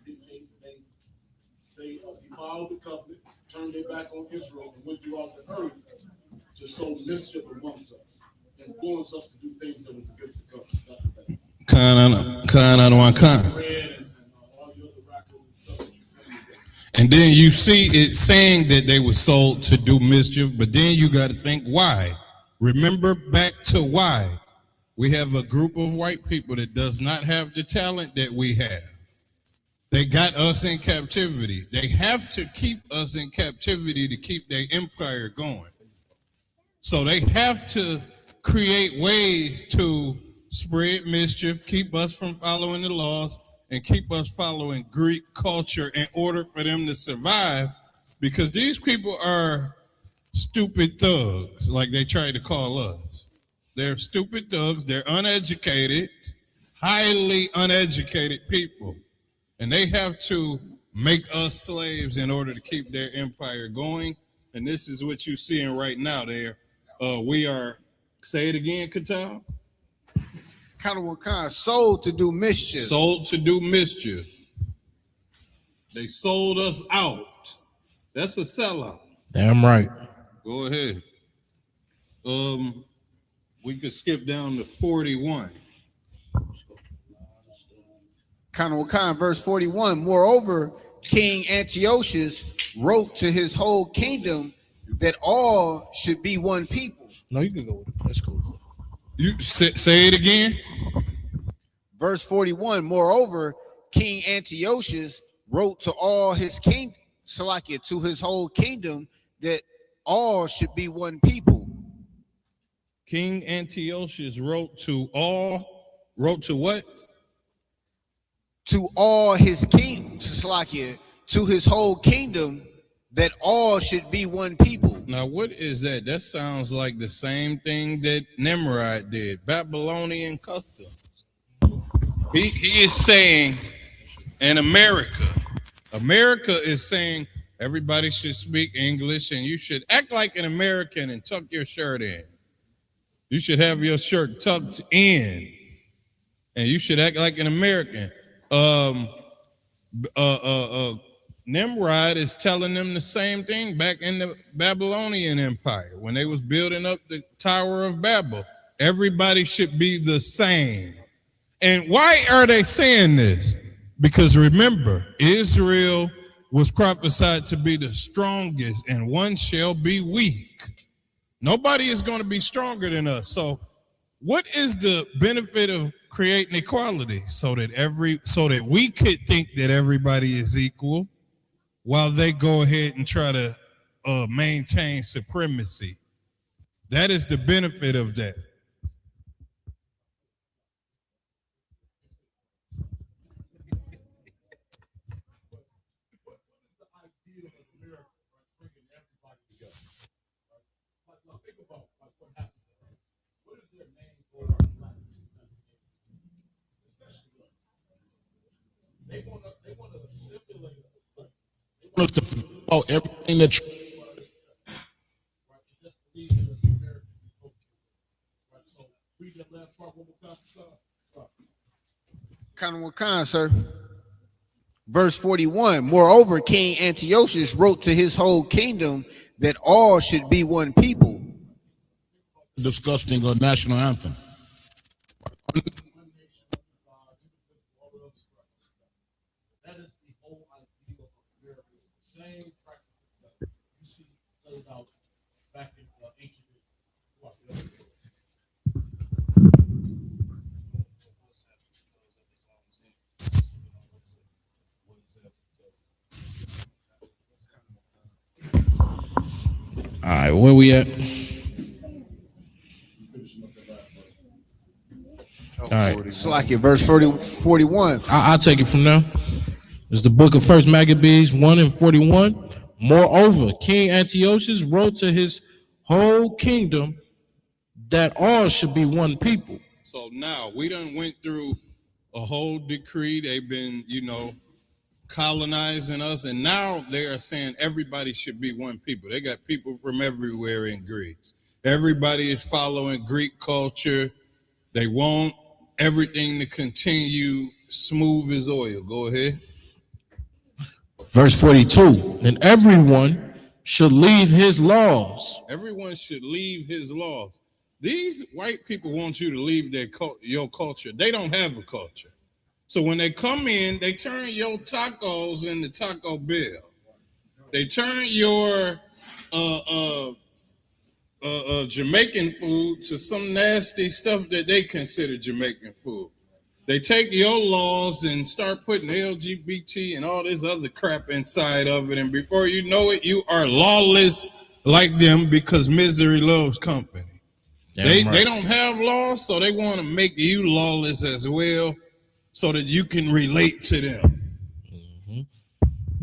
defiled the covenant, turned their back on Israel, and went throughout the earth to sow mischief amongst us, influence us to do things that was against the government. That's what that is. And then you see it saying that they were sold to do mischief, but then you got to think why. Remember back to why. We have a group of white people that does not have the talent that we have. They got us in captivity. They have to keep us in captivity to keep their empire going. So they have to create ways to spread mischief, keep us from following the laws, and keep us following Greek culture in order for them to survive, because these people are stupid thugs, like they try to call us. They're stupid thugs. They're uneducated, highly uneducated people. And they have to make us slaves in order to keep their empire going. And this is what you're seeing right now there. We are, say it again, Katal? Sold to do mischief. Sold to do mischief. They sold us out. That's a sellout. Damn right. Go ahead. We could skip down to 41. Verse 41. Moreover, King Antiochus wrote to his whole kingdom that all should be one people. No, you can go with it. That's cool. You say it again. Verse 41. Moreover, King Antiochus wrote to all his king, to his whole kingdom, that all should be one people. King Antiochus wrote to what? To all his king, to his whole kingdom, that all should be one people. Now, what is that? That sounds like the same thing that Nimrod did, Babylonian customs. He is saying in America is saying everybody should speak English and you should act like an American and tuck your shirt in. You should have your shirt tucked in and you should act like an American. Nimrod is telling them the same thing back in the Babylonian Empire when they was building up the Tower of Babel. Everybody should be the same. And why are they saying this? Because remember, Israel was prophesied to be the strongest, and one shall be weak. Nobody is going to be stronger than us. So what is the benefit of creating equality? So that we could think that everybody is equal while they go ahead and try to maintain supremacy. That is the benefit of that. Everything that sir. Verse 41. Moreover, King Antiochus wrote to his whole kingdom that all should be one people. Disgusting national anthem. That is the whole idea of America. It's the same practice that you see played out back in ancient Israel. All right, where we at? All right. Verse 41. I'll take it from now. It's the book of First Maccabees 1 and 41. Moreover, King Antiochus wrote to his whole kingdom that all should be one people. So now we done went through a whole decree. They've been, colonizing us, and now they are saying everybody should be one people. They got people from everywhere in Greece. Everybody is following Greek culture. They want everything to continue smooth as oil. Go ahead. Verse 42. And everyone should leave his laws. Everyone should leave his laws. These white people want you to leave your culture. They don't have a culture. So when they come in, they turn your tacos into Taco Bell. They turn your Jamaican food to some nasty stuff that they consider Jamaican food. They take your laws and start putting LGBT and all this other crap inside of it, and before you know it, you are lawless like them because misery loves company. They don't have laws, so they want to make you lawless as well so that you can relate to them.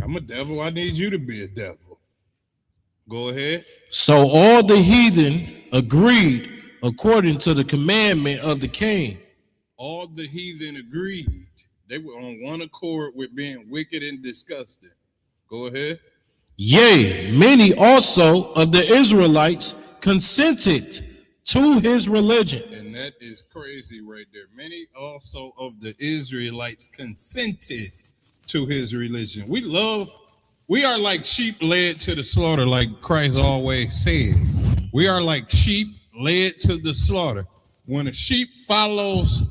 I'm a devil. I need you to be a devil. Go ahead. So all the heathen agreed according to the commandment of the king. All the heathen agreed. They were on one accord with being wicked and disgusting. Go ahead. Yea, many also of the Israelites consented to his religion. And that is crazy right there. Many also of the Israelites consented to his religion. We are like sheep led to the slaughter, like Christ always said. We are like sheep led to the slaughter. When a sheep follows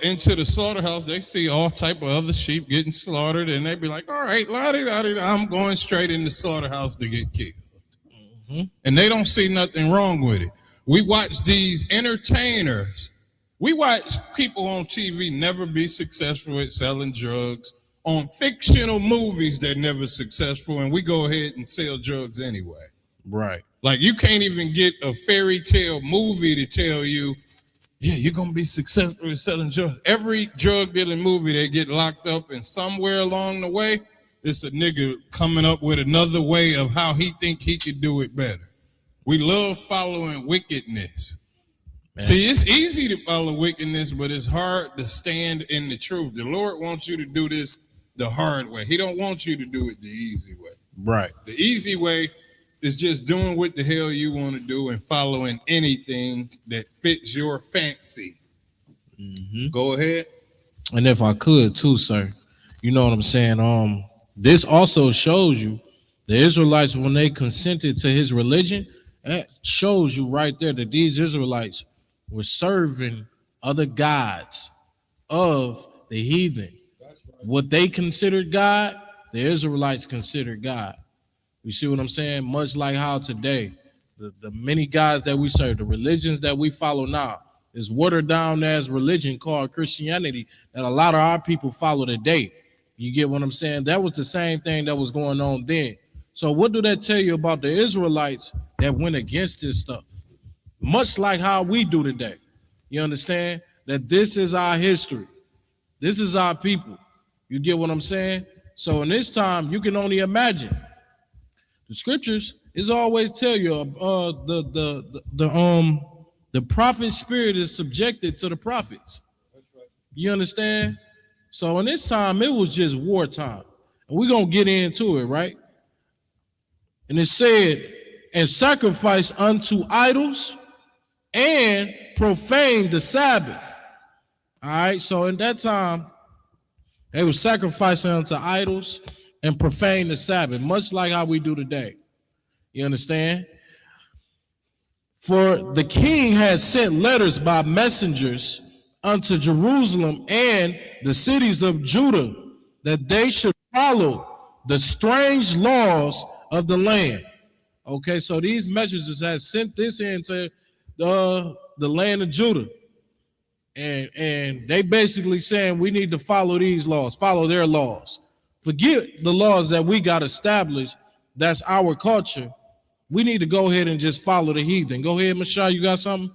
into the slaughterhouse, they see all type of other sheep getting slaughtered, and they be like, all right, I'm going straight in the slaughterhouse to get killed. And they don't see nothing wrong with it. We watch these entertainers. We watch people on TV never be successful at selling drugs, on fictional movies that never successful, and we go ahead and sell drugs anyway. Right. Like you can't even get a fairy tale movie to tell you, yeah, you're going to be successful at selling drugs. Every drug dealing movie, they get locked up, and somewhere along the way, it's a nigga coming up with another way of how he think he could do it better. We love following wickedness. Man. See, it's easy to follow wickedness, but it's hard to stand in the truth. The Lord wants you to do this the hard way. He don't want you to do it the easy way. Right. The easy way is just doing what the hell you want to do and following anything that fits your fancy. Go ahead. And if I could too, sir, you know what I'm saying? This also shows you the Israelites, when they consented to his religion, that shows you right there that these Israelites were serving other gods of the heathen. What they considered God, the Israelites considered God. You see what I'm saying? Much like how today, the many gods that we serve, the religions that we follow now, is watered down as religion called Christianity that a lot of our people follow today. You get what I'm saying? That was the same thing that was going on then. So what do that tell you about the Israelites that went against this stuff? Much like how we do today. You understand? That this is our history. This is our people. You get what I'm saying? So in this time, you can only imagine. The scriptures is always tell you the prophet spirit is subjected to the prophets. You understand? So in this time, it was just wartime. And we're going to get into it, right? And it said, and sacrifice unto idols and profane the Sabbath. All right, so in that time, they were sacrificing unto idols and profane the Sabbath, much like how we do today. You understand? For the king had sent letters by messengers unto Jerusalem and the cities of Judah, that they should follow the strange laws of the land. Okay, so these messengers had sent this into the land of Judah. And they basically saying we need to follow these laws, follow their laws. Forget the laws that we got established. That's our culture. We need to go ahead and just follow the heathen. Go ahead, Michelle, you got something?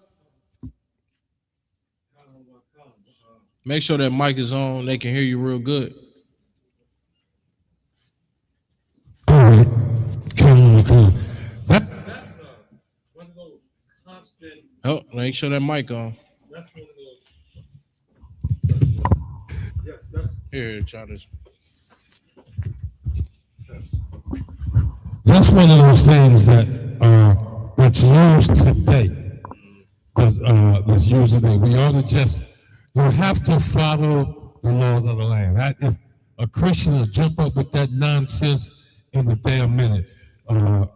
Make sure that mic is on. They can hear you real good. All right. That's one of those constant. Oh, make sure that mic on. That's one of those. Yes, that's. Here, try this. That's one of those things that's used today. That's used today. We ought to just. You have to follow the laws of the land. If a Christian will jump up with that nonsense in a damn minute,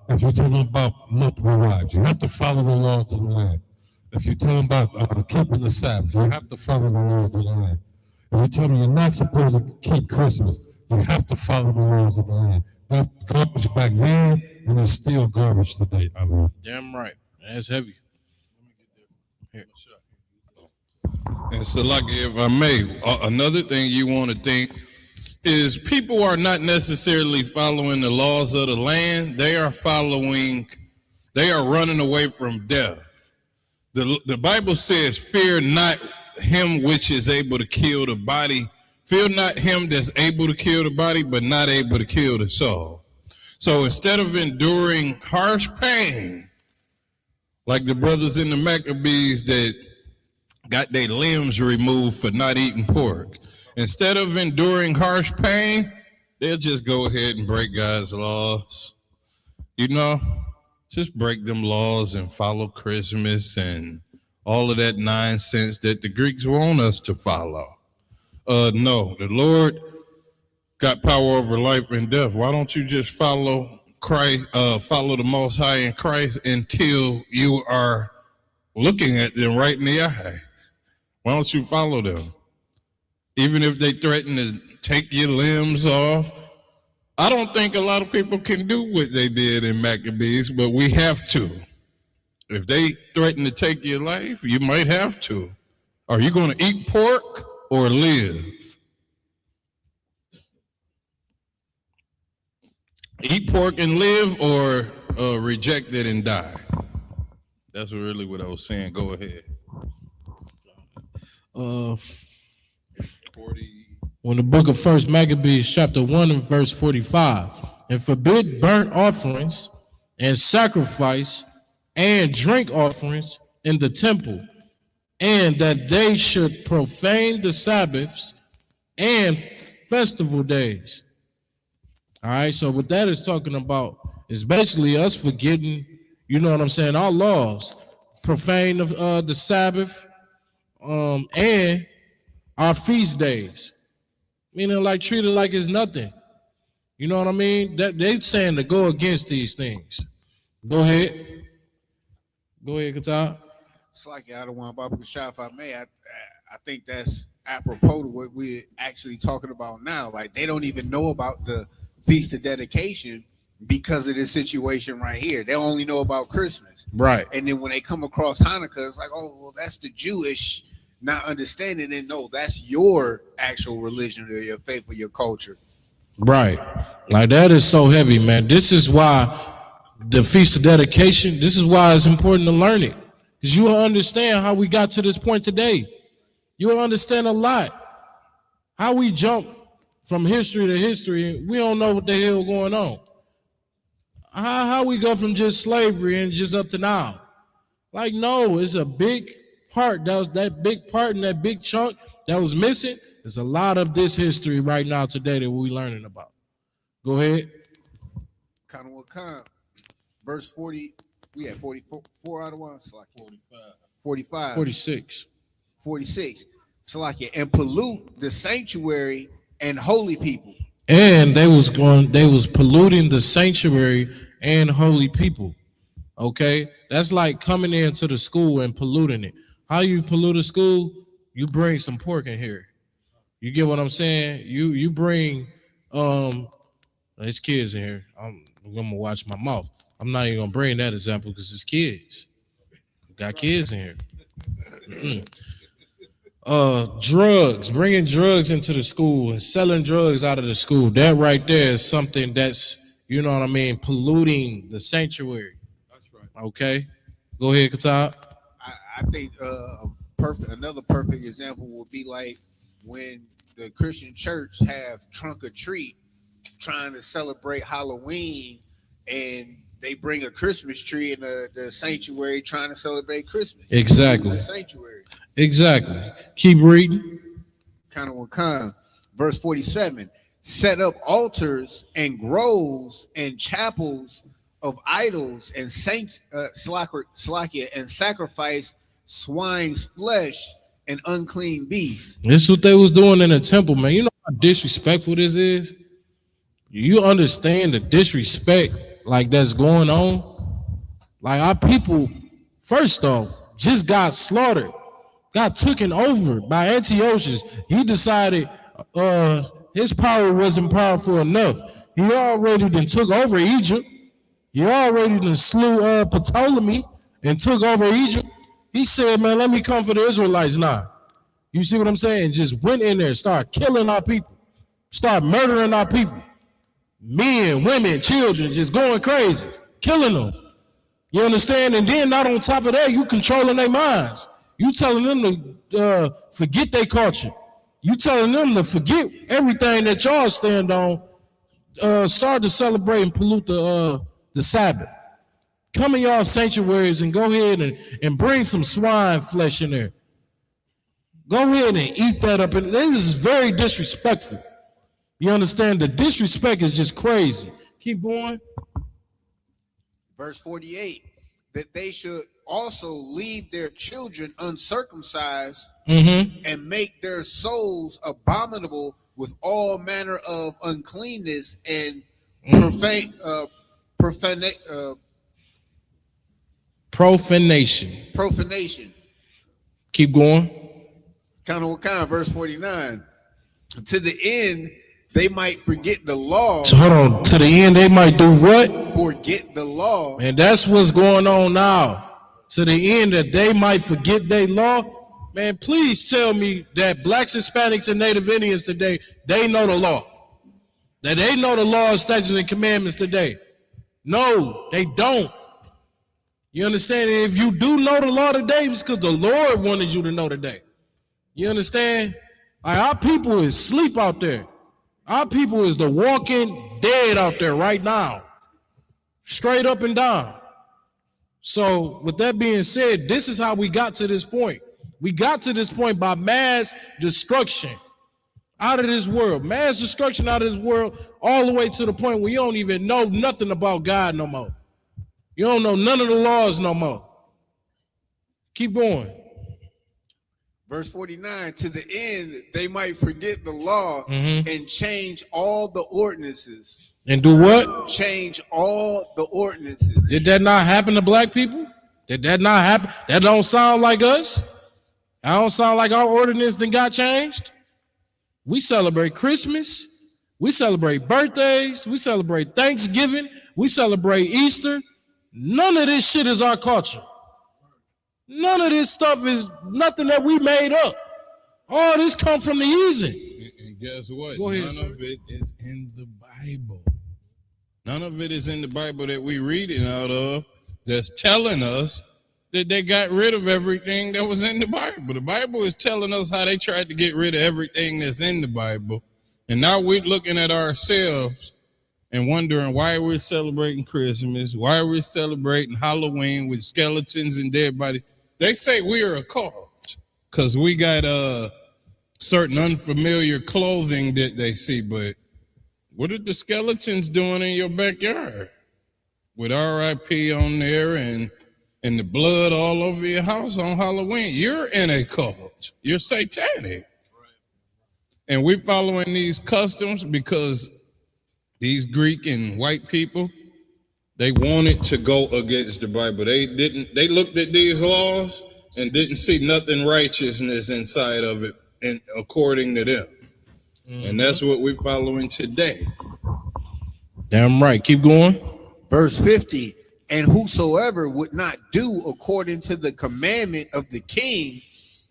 if you tell them about multiple wives, you have to follow the laws of the land. If you tell them about keeping the Sabbath, you have to follow the laws of the land. If you tell them you're not supposed to keep Christmas, you have to follow the laws of the land. That's garbage back then, and it's still garbage today, I believe. Damn right. That's heavy. And so, like, if I may, another thing you want to think is people are not necessarily following the laws of the land. They are running away from death. The Bible says, fear not him which is able to kill the body. Fear not him that's able to kill the body, but not able to kill the soul. So instead of enduring harsh pain, like the brothers in the Maccabees that got their limbs removed for not eating pork, instead of enduring harsh pain, they'll just go ahead and break God's laws. You know, just break them laws and follow Christmas and all of that nonsense that the Greeks want us to follow. No, the Lord got power over life and death. Why don't you just follow Christ, follow the Most High in Christ until you are looking at them right in the eyes? Why don't you follow them? Even if they threaten to take your limbs off. I don't think a lot of people can do what they did in Maccabees, but we have to. If they threaten to take your life, you might have to. Are you going to eat pork or live? Eat pork and live, or reject it and die? That's really what I was saying. Go ahead. When the book of First Maccabees, chapter 1 and verse 45, and forbid burnt offerings and sacrifice and drink offerings in the temple, and that they should profane the Sabbaths and festival days. All right, so what that is talking about is basically us forgetting, you know what I'm saying, our laws, profane the Sabbath, and our feast days, meaning like treat it like it's nothing. You know what I mean? That they saying to go against these things. Go ahead, Qatar. It's like I don't want to shot if I may. I think that's apropos to what we're actually talking about now. Like they don't even know about the Feast of Dedication because of this situation right here. They only know about Christmas. Right. And then when they come across Hanukkah, it's like, oh, well, that's the Jewish not understanding. And no, that's your actual religion or your faith or your culture. Right. Like that is so heavy, man. This is why the Feast of Dedication, this is why it's important to learn it. Because you will understand how we got to this point today. You will understand a lot. How we jump from history to history, we don't know what the hell going on. How we go from just slavery and just up to now. Like, no, it's a big part. That big part and that big chunk that was missing. There's a lot of this history right now today that we're learning about. Go ahead. Verse 40, we had 44 out of one. It's like 45. 46. So like it, and pollute the sanctuary and holy people. And they was polluting the sanctuary and holy people. Okay? That's like coming into the school and polluting it. How you pollute a school? You bring some pork in here. You get what I'm saying? You bring there's kids in here. I'm gonna watch my mouth. I'm not even gonna bring that example because it's kids. Got kids in here. Drugs, bringing drugs into the school and selling drugs out of the school. That right there is something that's, you know what I mean, polluting the sanctuary. That's right. Okay, go ahead, Qatar. I think another perfect example would be like when the Christian church have trunk or treat trying to celebrate Halloween, and they bring a Christmas tree in the sanctuary trying to celebrate Christmas. Exactly. The sanctuary. Exactly. Keep reading. Verse 47. Set up altars and groves and chapels of idols and and sacrifice swine's flesh and unclean beef. This is what they was doing in the temple, man. You know how disrespectful this is? You understand the disrespect like that's going on. Like our people, first off, just got slaughtered, got taken over by Antiochus. He decided his power wasn't powerful enough. He already then took over Egypt. He already then slew Ptolemy and took over Egypt. He said, man, let me come for the Israelites now. You see what I'm saying? Just went in there, start killing our people, start murdering our people. Men, women, children, just going crazy, killing them. You understand? And then not on top of that, you controlling their minds. You telling them to forget their culture. You telling them to forget everything that y'all stand on. Start to celebrate and pollute the Sabbath. Come in y'all sanctuaries and go ahead and bring some swine flesh in there. Go ahead and eat that up. And this is very disrespectful. You understand? The disrespect is just crazy. Keep going. Verse 48, that they should also leave their children uncircumcised and make their souls abominable with all manner of uncleanness and profanation. Keep going. Kind of verse 49. To the end they might forget the law. So hold on. To the end they might do what? Forget the law. And that's what's going on now. To the end that they might forget their law. Man, please tell me that blacks, Hispanics, and Native Indians today, they know the law. That they know the law, statutes, and commandments today. No, they don't. You understand? And if you do know the law today, it's because the Lord wanted you to know today. You understand? Like our people is asleep out there. Our people is the walking dead out there right now. Straight up and down. So with that being said, this is how we got to this point. We got to this point by mass destruction out of this world. Mass destruction out of this world all the way to the point where you don't even know nothing about God no more. You don't know none of the laws no more. Keep going. Verse 49, to the end they might forget the law and change all the ordinances. And do what? Change all the ordinances. Did that not happen to black people? Did that not happen? That don't sound like us. That don't sound like our ordinance then got changed. We celebrate Christmas. We celebrate birthdays. We celebrate Thanksgiving. We celebrate Easter. None of this shit is our culture. None of this stuff is nothing that we made up. All this come from the heathen. And guess what? Go ahead, None sir. of it is in the Bible. None of it is in the Bible that we reading out of that's telling us that they got rid of everything that was in the Bible. The Bible is telling us how they tried to get rid of everything that's in the Bible. And now we're looking at ourselves and wondering why we're celebrating Christmas, why we're celebrating Halloween with skeletons and dead bodies. They say we are a cult because we got certain unfamiliar clothing that they see, but what are the skeletons doing in your backyard with RIP on there and the blood all over your house on Halloween? You're in a cult. You're satanic. And we're following these customs because these Greek and white people, they wanted to go against the Bible. They looked at these laws and didn't see nothing righteousness inside of it, and according to them. And that's what we're following today. Damn right. Keep going. Verse 50, and whosoever would not do according to the commandment of the king,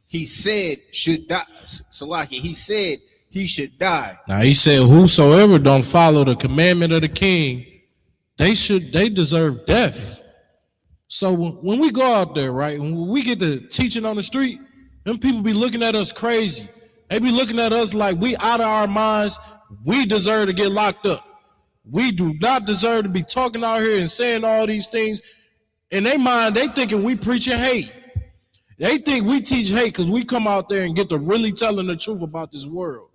he said should die. Salaki, he said he should die. Now he said, whosoever don't follow the commandment of the king, they deserve death. So when we go out there, right, when we get to teaching on the street, them people be looking at us crazy. They be looking at us like we out of our minds. We deserve to get locked up. We do not deserve to be talking out here and saying all these things. In their mind, they thinking we preaching hate. They think we teach hate because we come out there and get to really telling the truth about this world.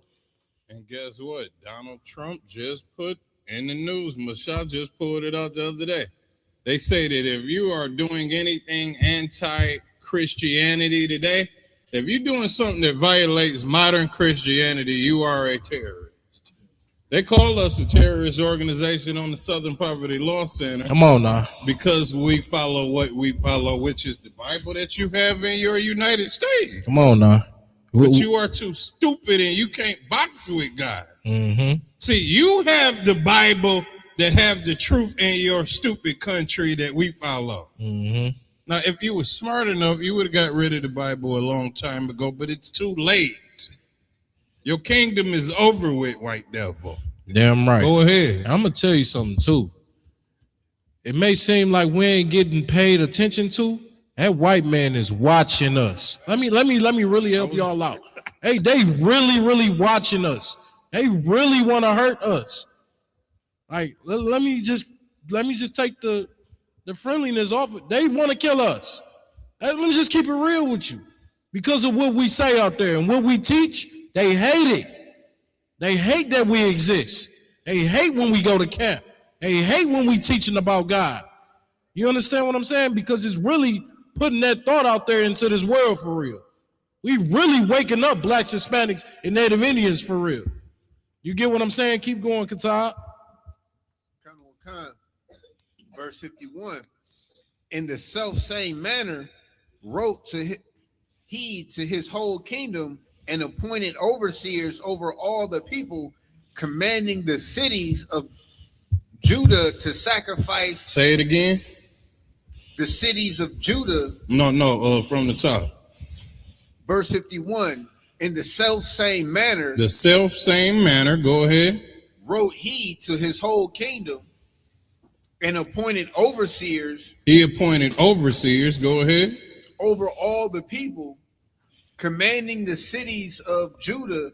And guess what? Donald Trump just put in the news, Michelle just pulled it out the other day. They say that if you are doing anything anti-Christianity today, if you're doing something that violates modern Christianity, you are a terrorist. They call us a terrorist organization on the Southern Poverty Law Center. Come on now. Because we follow what we follow, which is the Bible that you have in your United States. Come on now. But you are too stupid and you can't box with God. Mm-hmm. See, you have the Bible that have the truth in your stupid country that we follow. Mm-hmm. Now, if you were smart enough, you would have got rid of the Bible a long time ago, but it's too late. Your kingdom is over with, white devil. Damn right. Go ahead. I'm going to tell you something, too. It may seem like we ain't getting paid attention to. That white man is watching us. Let me really help y'all out. Hey, they really watching us. They really want to hurt us. Like, let me just take the friendliness off it. They want to kill us. Let me just keep it real with you. Because of what we say out there and what we teach, they hate it. They hate that we exist. They hate when we go to camp. They hate when we teaching about God. You understand what I'm saying? Because it's really putting that thought out there into this world for real. We really waking up blacks, Hispanics, and Native Indians for real. You get what I'm saying? Keep going, Qatar. Verse 51. In the self same manner, wrote to he to his whole kingdom and appointed overseers over all the people, commanding the cities of Judah to sacrifice. Say it again. The cities of Judah. No, from the top. Verse 51. In the self same manner. The self same manner. Go ahead. Wrote he to his whole kingdom and appointed overseers. He appointed overseers. Go ahead. Over all the people, commanding the cities of Judah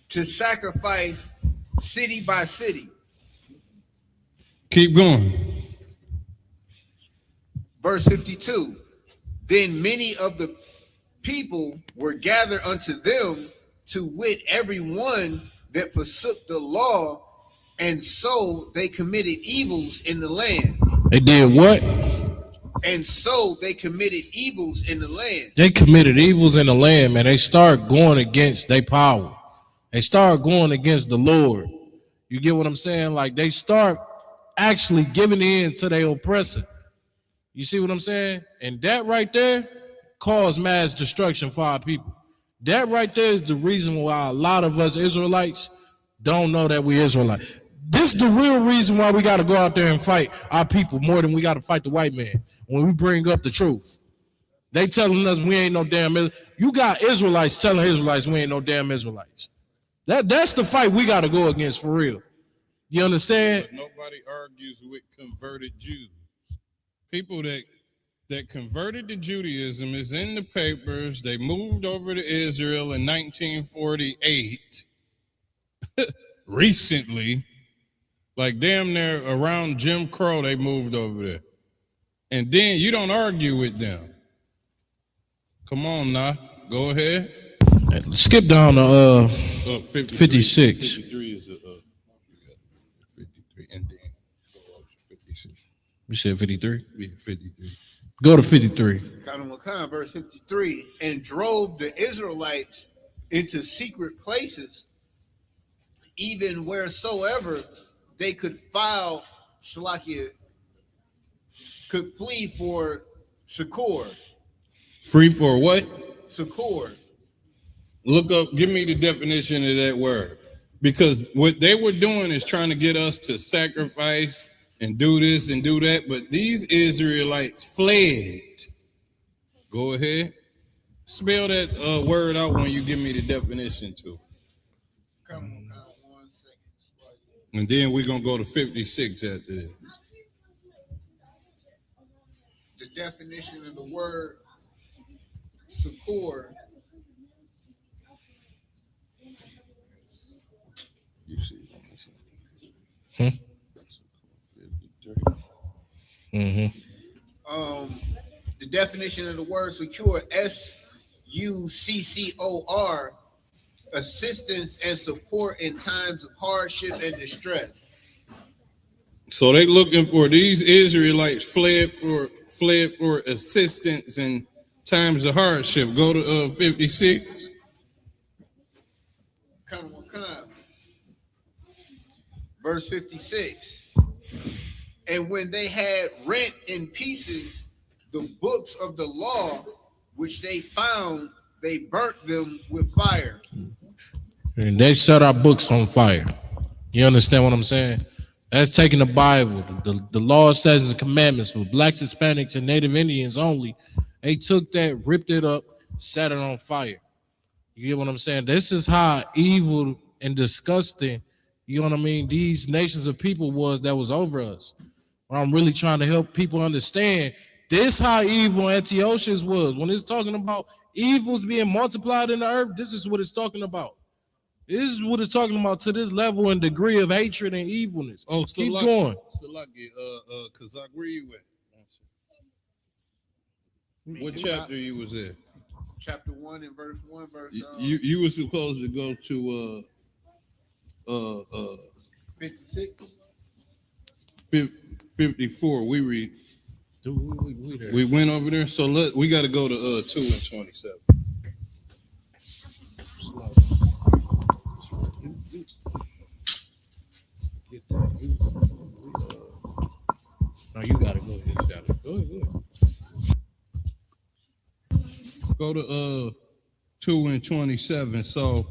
to sacrifice city by city. Keep going. Verse 52. Then many of the people were gathered unto them, to wit, every one that forsook the law, and so they committed evils in the land. They did what? And so they committed evils in the land. They committed evils in the land, man. They start going against their power. They start going against the Lord. You get what I'm saying? Like they start actually giving in to their oppressor. You see what I'm saying? And that right there caused mass destruction for our people. That right there is the reason why a lot of us Israelites don't know that we Israelites. This is the real reason why we got to go out there and fight our people more than we got to fight the white man when we bring up the truth. They telling us we ain't no damn You got Israelites telling Israelites we ain't no damn Israelites. That's the fight we got to go against for real. You understand? But nobody argues with converted Jews. People that converted to Judaism is in the papers. They moved over to Israel in 1948. Recently, like damn near around Jim Crow, they moved over there. And then you don't argue with them. Come on now, go ahead. Skip down to 56. 53 is 53, and then go up to 56. You said 53? Yeah, 53. Go to 53. Verse 53. And drove the Israelites into secret places, even wheresoever they could could flee for succor. Free for what? Succor. Look up, give me the definition of that word. Because what they were doing is trying to get us to sacrifice and do this and do that. But these Israelites fled. Go ahead. Spell that word out when you give me the definition too. Come on, 1 second. And then we're going to go to 56 after this. The definition of the word succor. You see. The definition of the word secure, SUCCOR, assistance and support in times of hardship and distress. So they looking for these Israelites fled for assistance in times of hardship. Go to 56. verse 56. And when they had rent in pieces the books of the law, which they found, they burnt them with fire. And they set our books on fire. You understand what I'm saying? That's taking the Bible, the law, statutes, and commandments for blacks, Hispanics, and Native Indians only. They took that, ripped it up, set it on fire. You get what I'm saying? This is how evil and disgusting, you know what I mean, these nations of people was that was over us. What I'm really trying to help people understand, this how evil Antiochus was. When it's talking about evils being multiplied in the earth, this is what it's talking about. This is what it's talking about, to this level and degree of hatred and evilness. Oh, keep going. Salaki, Kazak, where you at? What chapter you was in? Chapter 1 and verse 1, verse you were supposed to go to 56. 54. We read. We went over there, so we got to go to 2 and 27. No, you gotta go ahead. Go ahead. Go to 2 and 27. So,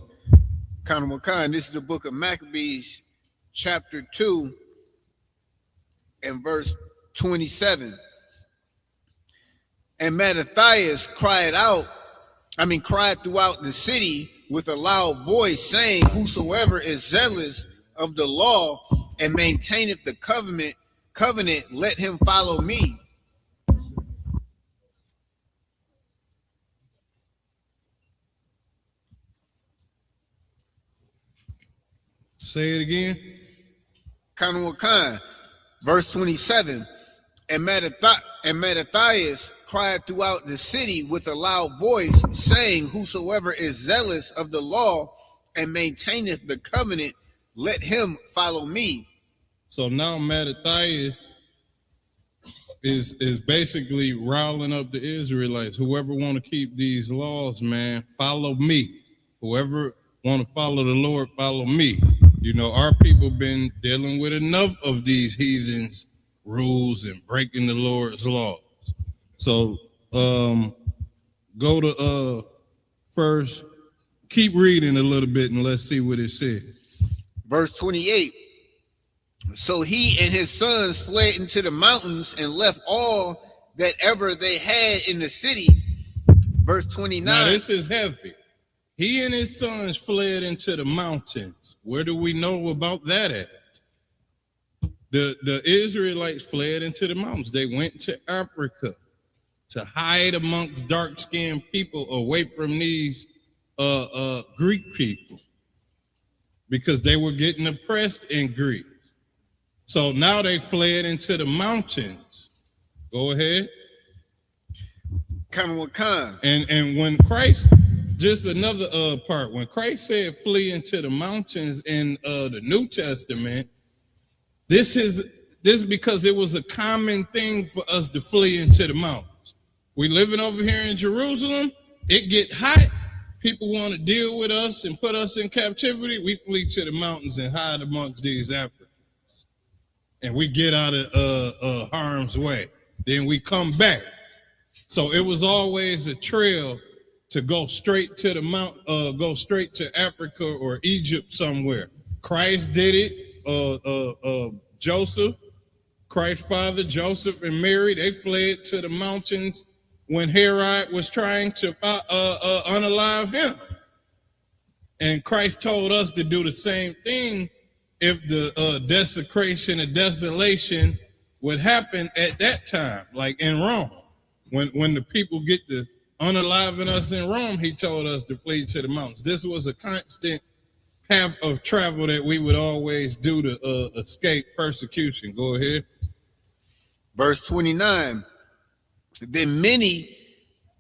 Khan, this is the book of Maccabees, chapter 2 and verse 27. And Mattathias cried throughout the city with a loud voice, saying, whosoever is zealous of the law and maintaineth the covenant, let him follow me. say it again. Khan, verse 27. And Mattathias cried throughout the city with a loud voice, saying, whosoever is zealous of the law and maintaineth the covenant, let him follow me. So now Mattathias is basically riling up the Israelites. Whoever want to keep these laws, man, follow me. Whoever want to follow the Lord, follow me. You know, our people been dealing with enough of these heathens' rules and breaking the Lord's laws. So go to first, keep reading a little bit and let's see what it says. Verse 28. So he and his sons fled into the mountains and left all that ever they had in the city. Verse 29. Now this is heavy. He and his sons fled into the mountains. Where do we know about that at? The Israelites fled into the mountains. They went to Africa to hide amongst dark-skinned people away from these Greek people because they were getting oppressed in Greece. So now they fled into the mountains. Go ahead. Khan. And when Christ, just another part, when Christ said flee into the mountains in the New Testament, this is because it was a common thing for us to flee into the mountains. We living over here in Jerusalem, it get hot. People want to deal with us and put us in captivity. We flee to the mountains and hide amongst these Africans. And we get out of harm's way. Then we come back. So it was always a trail to go straight to the go straight to Africa or Egypt somewhere. Christ did it. Joseph, Christ's father, Joseph and Mary, they fled to the mountains when Herod was trying to unalive him. And Christ told us to do the same thing if the desecration and desolation would happen at that time, like in Rome. When the people get to unaliving us in Rome, he told us to flee to the mountains. This was a constant path of travel that we would always do to escape persecution. Go ahead. Verse 29. Then many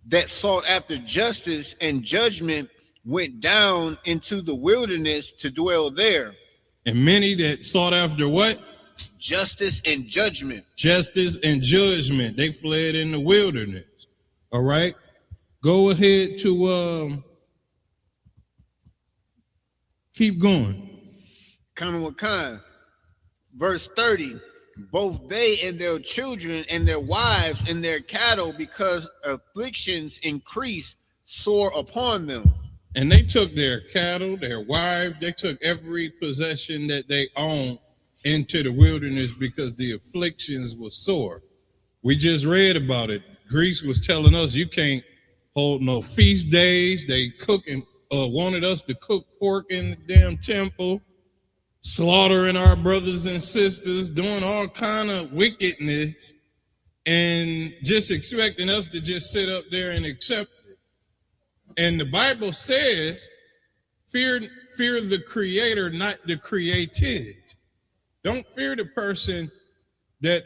that sought after justice and judgment went down into the wilderness to dwell there. And many that sought after what? Justice and judgment. Justice and judgment. They fled in the wilderness. All right. Go ahead to keep going. Khan. Verse 30, both they and their children and their wives and their cattle, because afflictions increase sore upon them. And they took their cattle, their wives, they took every possession that they owned into the wilderness because the afflictions were sore. We just read about it. Greece was telling us you can't hold no feast days. They cooking, wanted us to cook pork in the damn temple, slaughtering our brothers and sisters, doing all kind of wickedness, and just expecting us to just sit up there and accept it. And the Bible says, fear the creator, not the created. Don't fear the person that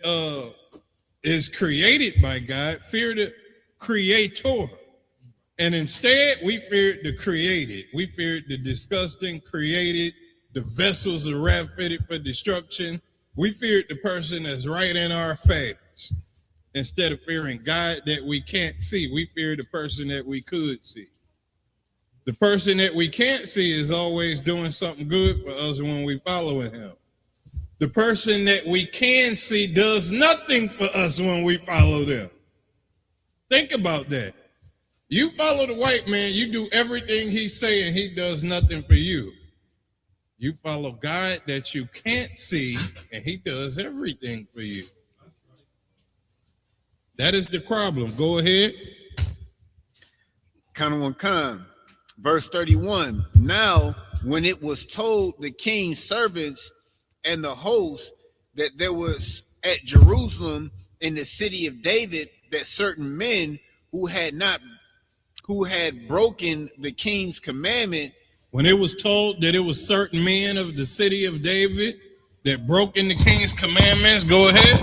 is created by God. Fear the creator. And instead, we feared the created. We feared the disgusting created, the vessels of wrath fitted for destruction. We feared the person that's right in our face. Instead of fearing God that we can't see, we fear the person that we could see. The person that we can't see is always doing something good for us when we follow him. The person that we can see does nothing for us when we follow them. Think about that. You follow the white man, you do everything he's saying, he does nothing for you. You follow God that you can't see, and he does everything for you. That is the problem. Go ahead. Verse 31, now when it was told the king's servants and the host that there was at Jerusalem in the city of David that certain men who had broken the king's commandment. When it was told that it was certain men of the city of David that broke in the king's commandments, go ahead.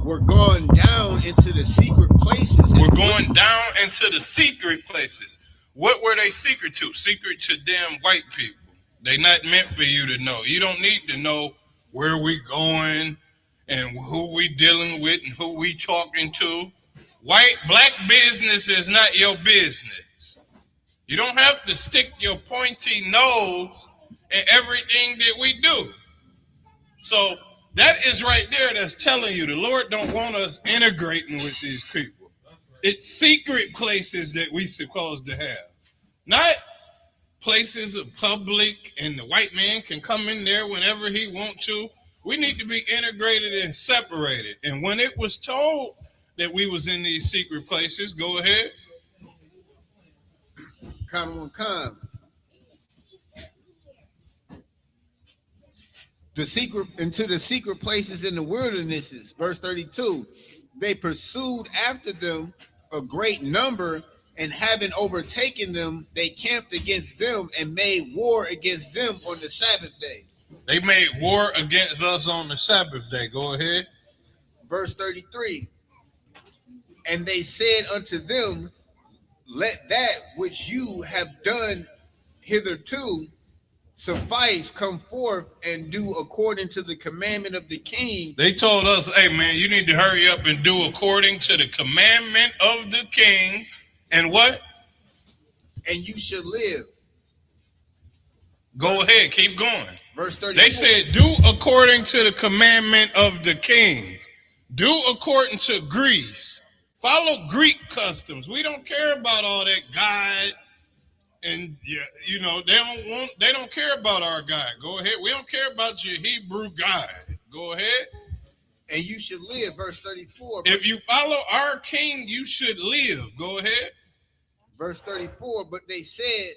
We're going down into the secret places. We're going down into the secret places. What were they secret to? Secret to damn white people. They not meant for you to know. You don't need to know where we going and who we dealing with and who we talking to. Black business is not your business. You don't have to stick your pointy nose in everything that we do. So that is right there that's telling you the Lord don't want us integrating with these people. It's secret places that we supposed to have. Not places of public and the white man can come in there whenever he wants to. We need to be integrated and separated. And when it was told that we was in these secret places, go ahead. Into the secret places in the wildernesses. Verse 32, they pursued after them a great number, and having overtaken them, they camped against them and made war against them on the Sabbath day. They made war against us on the Sabbath day. Go ahead. Verse 33, and they said unto them, let that which you have done hitherto suffice, come forth and do according to the commandment of the king. They told us, hey man, you need to hurry up and do according to the commandment of the king. And what? And you shall live. Go ahead, keep going. Verse 34. They said, do according to the commandment of the king. Do according to Greece. Follow Greek customs. We don't care about all that God. And you know, they don't care about our God. Go ahead. We don't care about your Hebrew God. Go ahead. And you should live, verse 34. If you follow our king, you should live. Go ahead. Verse 34, but they said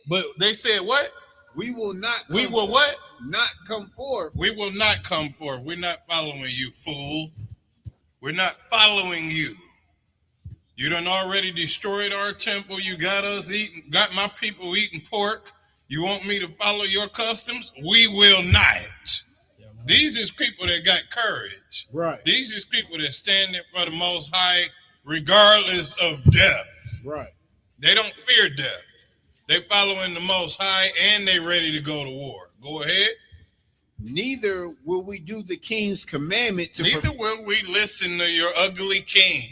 what? We will not come We will what? Not come forth. We will not come forth. We're not following you, fool. We're not following you. You done already destroyed our temple. You got my people eating pork. You want me to follow your customs? We will not. These is people that got courage. Right. These is people that stand for the Most High regardless of death. Right. They don't fear death. They following the Most High and they ready to go to war. Go ahead. Neither will we do the king's commandment to Neither will we listen to your ugly king.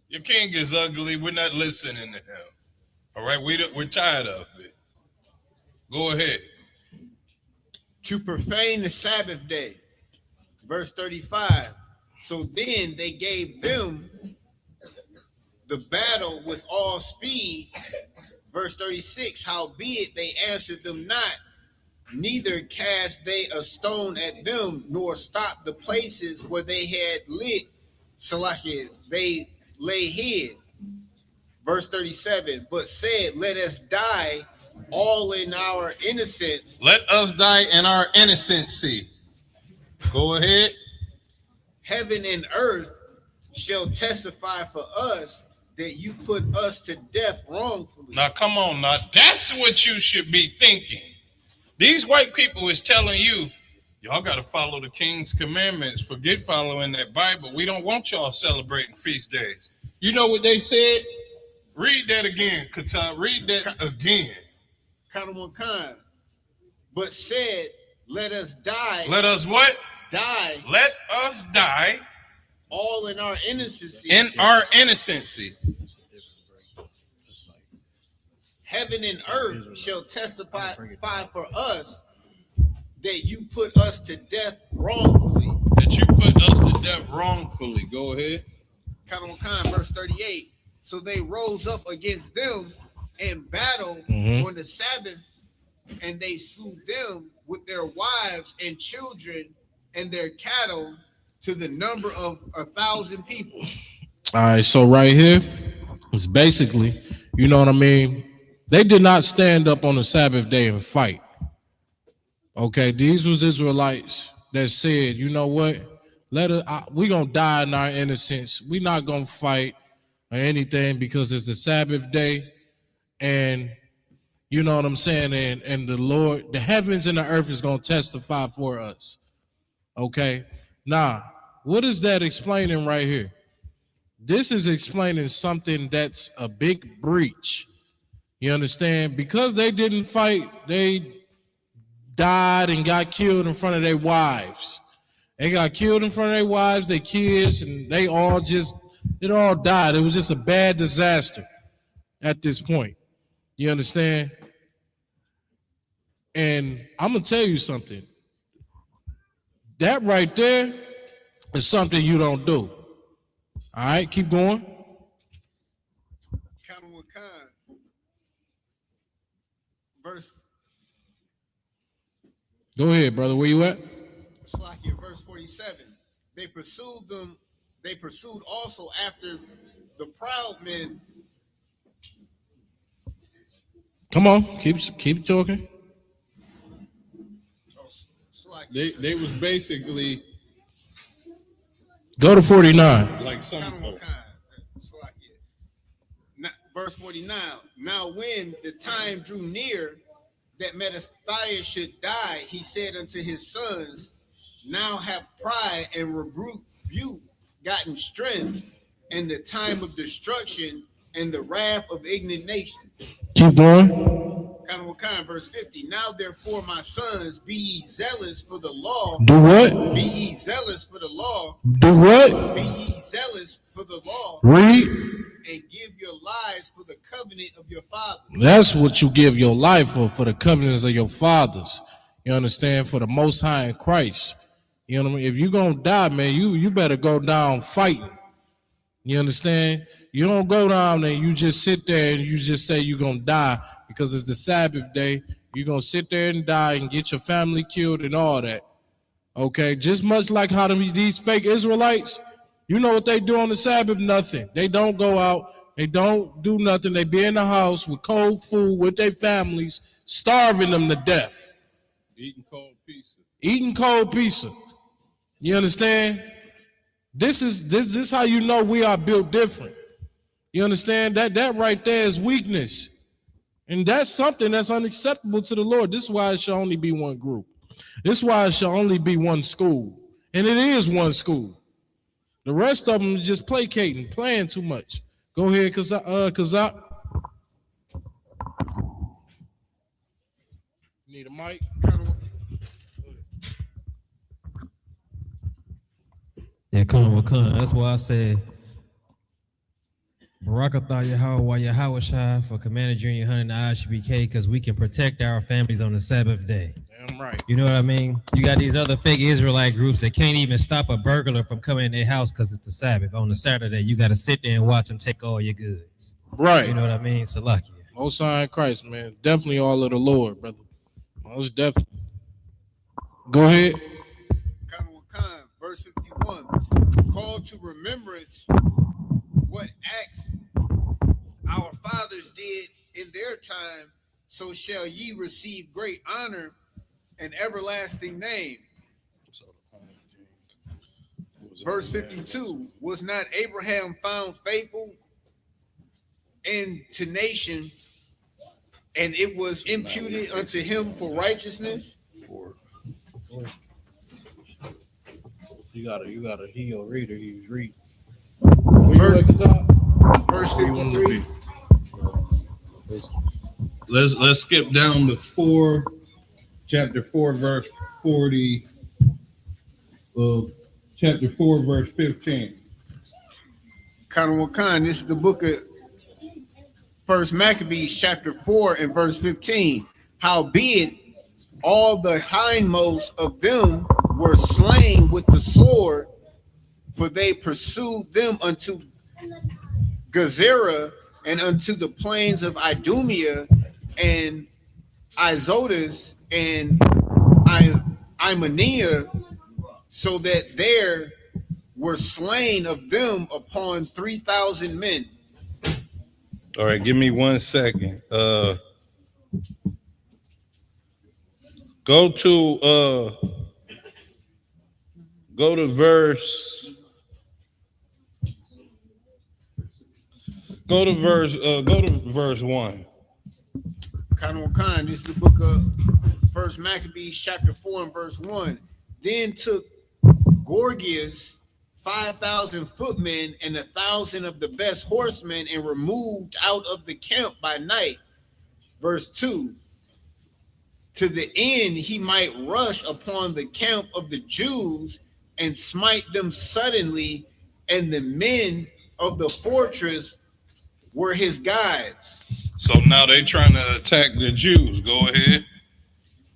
Your king is ugly. We're not listening to him. All right, we're tired of it. Go ahead. to profane the Sabbath day. Verse 35. So then they gave them the battle with all speed. Verse 36. Howbeit they answered them not, neither cast they a stone at them, nor stopped the places where they had lit. Salaki, they lay hid. Verse 37. But said, let us die all in our innocence. Let us die in our innocency. Go ahead. Heaven and earth shall testify for us that you put us to death wrongfully. Now, come on. Now, that's what you should be thinking. These white people is telling you, y'all got to follow the king's commandments. Forget following that Bible. We don't want y'all celebrating feast days. You know what they said? Read that again, Katan. Read that again. Khan. But said, let us die. Let us what? Die. Let us die. All in our innocency. In our innocency. Heaven and earth shall testify for us that you put us to death wrongfully. That you put us to death wrongfully. Go ahead. Khan, verse 38. So they rose up against them and battled on the Sabbath, and they slew them with their wives and children and their cattle to the number of 1,000 people. All right, so right here, it's basically, you know what I mean? They did not stand up on the Sabbath day and fight. Okay, these was Israelites that said, you know what? We're going to die in our innocence. We're not going to fight or anything because it's the Sabbath day. And you know what I'm saying? And the Lord, the heavens and the earth is going to testify for us. Okay. Now, what is that explaining right here? This is explaining something that's a big breach. You understand? Because they didn't fight, they died and got killed in front of their wives. They got killed in front of their wives, their kids, and it all died. It was just a bad disaster at this point. You understand? And I'm going to tell you something. That right there is something you don't do. All right, keep going. Verse. Go ahead, brother. Where you at? Verse 47. They pursued them. They pursued also after the proud men. Come on, keep talking. They was basically go to 49. Like some verse 49. Now when the time drew near that Mattathias should die, he said unto his sons, now have pride and rebuke gotten strength, and the time of destruction and the wrath of indignation. Keep going. Verse 50. Now therefore, my sons, be ye zealous for the law. Do what? Be ye zealous for the law. Do what? Be ye zealous for the law. Read. And give your lives for the covenant of your fathers. That's what you give your life for the covenants of your fathers. You understand? For the Most High in Christ. You know what I mean? If you're going to die, man, you better go down fighting. You understand? You don't go down and you just sit there and you just say you're going to die because it's the Sabbath day. You're going to sit there and die and get your family killed and all that. Okay? Just much like how these fake Israelites, you know what they do on the Sabbath? Nothing. They don't go out. They don't do nothing. They be in the house with cold food with their families, starving them to death. Eating cold pizza. Eating cold pizza. You understand? This is how you know we are built different. You understand? That right there is weakness. And that's something that's unacceptable to the Lord. This is why it should only be one group. This is why it should only be one school. And it is one school. The rest of them is just placating, playing too much. Go ahead, cause I need a mic. Yeah, come on. That's why I said Barakatah Yahweh Shai for Commander Junior Hunter and the ISUPK, because we can protect our families on the Sabbath day. Damn right. You know what I mean? You got these other fake Israelite groups that can't even stop a burglar from coming in their house because it's the Sabbath. On the Saturday, you got to sit there and watch them take all your goods. Right. You know what I mean? Salakia. Most High in Christ, man. Definitely all of the Lord, brother. Most definitely. Go ahead. Verse 51. Call to remembrance what acts our fathers did in their time, so shall ye receive great honor and everlasting name. Verse 52. Was not Abraham found faithful and to nation, and it was imputed unto him for righteousness? You gotta heal reader. He's reading. Verse 53. Let's skip down to chapter 4, verse 40. Chapter 4, verse 15. Khan, this is the book of First Maccabees, chapter 4 and verse 15. Howbeit, all the hindmost of them were slain with the sword, for they pursued them unto Gezerah and unto the plains of Idumea and Izotus and Imanea, so that there were slain of them upon 3,000 men. All right, give me 1 second. Go to verse 1. Khan, this is the book of First Maccabees, chapter 4 and verse 1. Then took Gorgias 5,000 footmen and 1,000 of the best horsemen and removed out of the camp by night. Verse 2. To the end he might rush upon the camp of the Jews and smite them suddenly, and the men of the fortress were his guides. So now they trying to attack the Jews. Go ahead.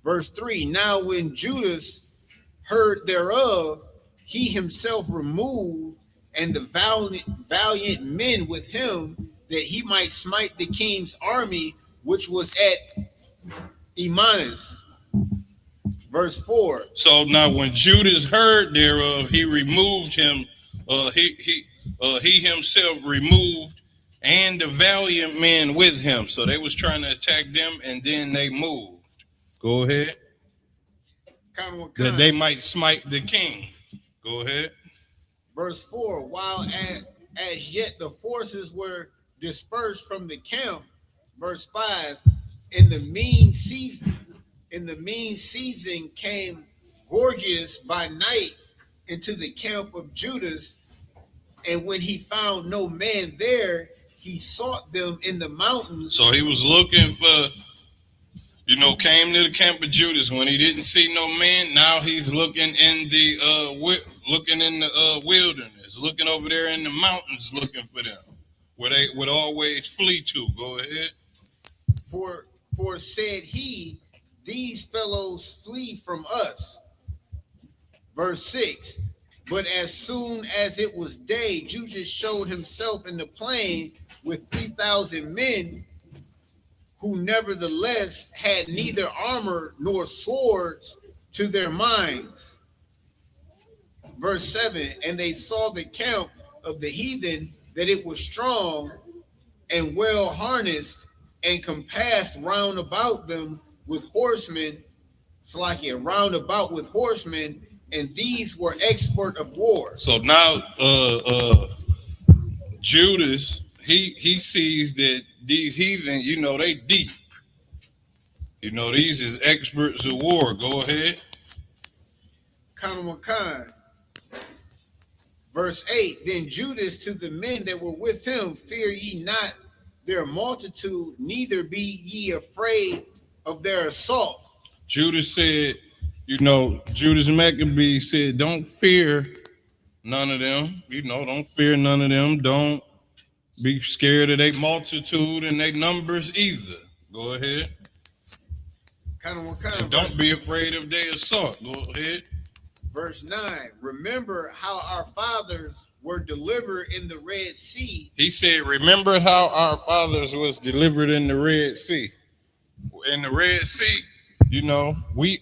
Verse 3. Now when Judas heard thereof, he himself removed, and the valiant men with him, that he might smite the king's army, which was at Imanus. Verse 4. So now when Judas heard thereof, he removed him. He himself removed, and the valiant men with him. So they was trying to attack them, and then they moved. Go ahead. That they might smite the king. Go ahead. Verse 4. While as yet the forces were dispersed from the camp. Verse 5. In the mean season came Gorgias by night into the camp of Judas, and when he found no man there, he sought them in the mountains. So he was looking for, came to the camp of Judas. When he didn't see no man, now he's looking in the wilderness, looking over there in the mountains, looking for them, where they would always flee to. Go ahead. For said he, these fellows flee from us. Verse 6. But as soon as it was day, Judas showed himself in the plain with 3,000 men, who nevertheless had neither armor nor swords to their minds. Verse 7. And they saw the camp of the heathen, that it was strong and well harnessed, and compassed round about them with horsemen, round about with horsemen, and these were expert of war. So now Judas, he sees that these heathen, they deep. These is experts of war. Go ahead. Khan. Verse 8. Then Judas to the men that were with him, fear ye not their multitude, neither be ye afraid of their assault. Judas said, Judas Maccabee said, don't fear none of them. Don't fear none of them. Don't be scared of their multitude and their numbers either. Go ahead. And don't be afraid of their assault. Go ahead. Verse 9. Remember how our fathers were delivered in the Red Sea. He said, remember how our fathers was delivered in the Red Sea. In the Red Sea, you know, we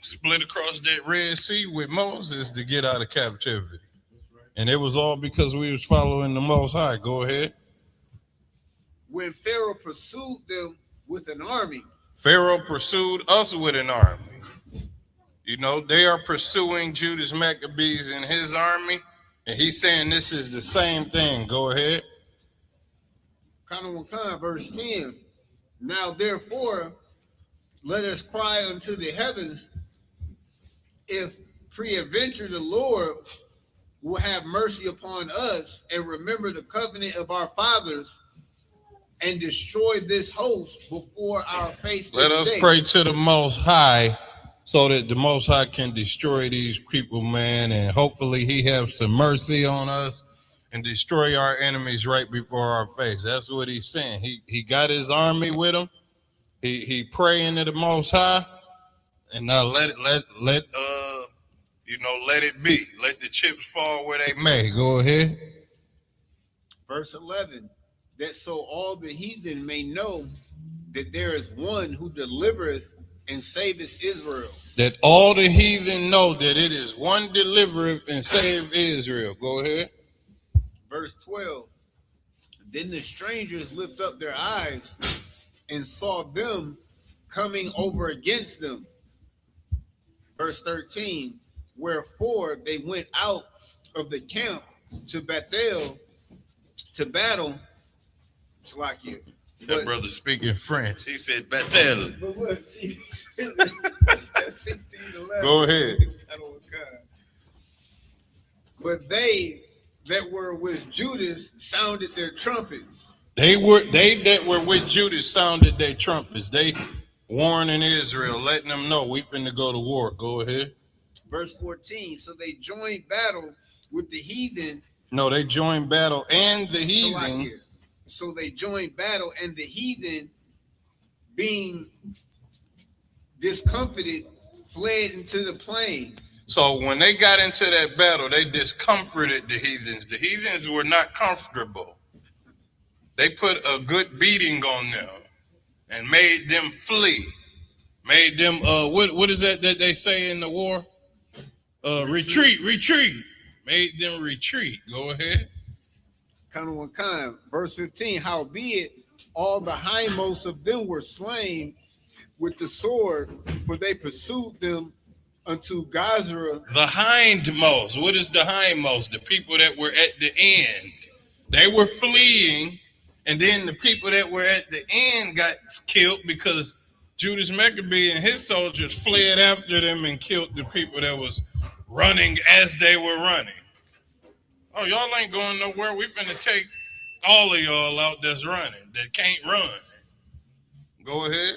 split across that Red Sea with Moses to get out of captivity. And it was all because we was following the Most High. Go ahead. When Pharaoh pursued them with an army. Pharaoh pursued us with an army. You know, they are pursuing Judas Maccabees and his army, and he's saying this is the same thing. Go ahead. Verse 10. Now therefore, let us cry unto the heavens, if peradventure the Lord will have mercy upon us and remember the covenant of our fathers and destroy this host before our face. Let us pray to the Most High so that the Most High can destroy these people, man, and hopefully he have some mercy on us and destroy our enemies right before our face. That's what he's saying. He got his army with him. He praying to the Most High, and now let it be. Let the chips fall where they may. Go ahead. Verse 11. That so all the heathen may know that there is one who delivereth and saveth Israel. That all the heathen know that it is one delivereth and save Israel. Go ahead. Verse 12. Then the strangers lift up their eyes and saw them coming over against them. Verse 13. Wherefore they went out of the camp to Bethel to battle. Like you. That brother speaking French. He said Bethel. But look, see, that's 16:11. Go ahead. But they that were with Judas sounded their trumpets. They that were with Judas sounded their trumpets. They warning Israel, letting them know we finna go to war. Go ahead. Verse 14. So they joined battle with the heathen. No, they joined battle and the heathen. So they joined battle, and the heathen, being discomfited, fled into the plain. So when they got into that battle, they discomforted the heathens. The heathens were not comfortable. They put a good beating on them and made them flee. Made them, what is that they say in the war? Retreat. Made them retreat. Go ahead. Verse 15, howbeit all the hindmost of them were slain with the sword, for they pursued them unto Gaza. The hindmost. What is the hindmost? The people that were at the end. They were fleeing, and then the people that were at the end got killed because Judas Maccabee and his soldiers fled after them and killed the people that was running as they were running. Oh, y'all ain't going nowhere. We finna take all of y'all out that's running, that can't run. Go ahead.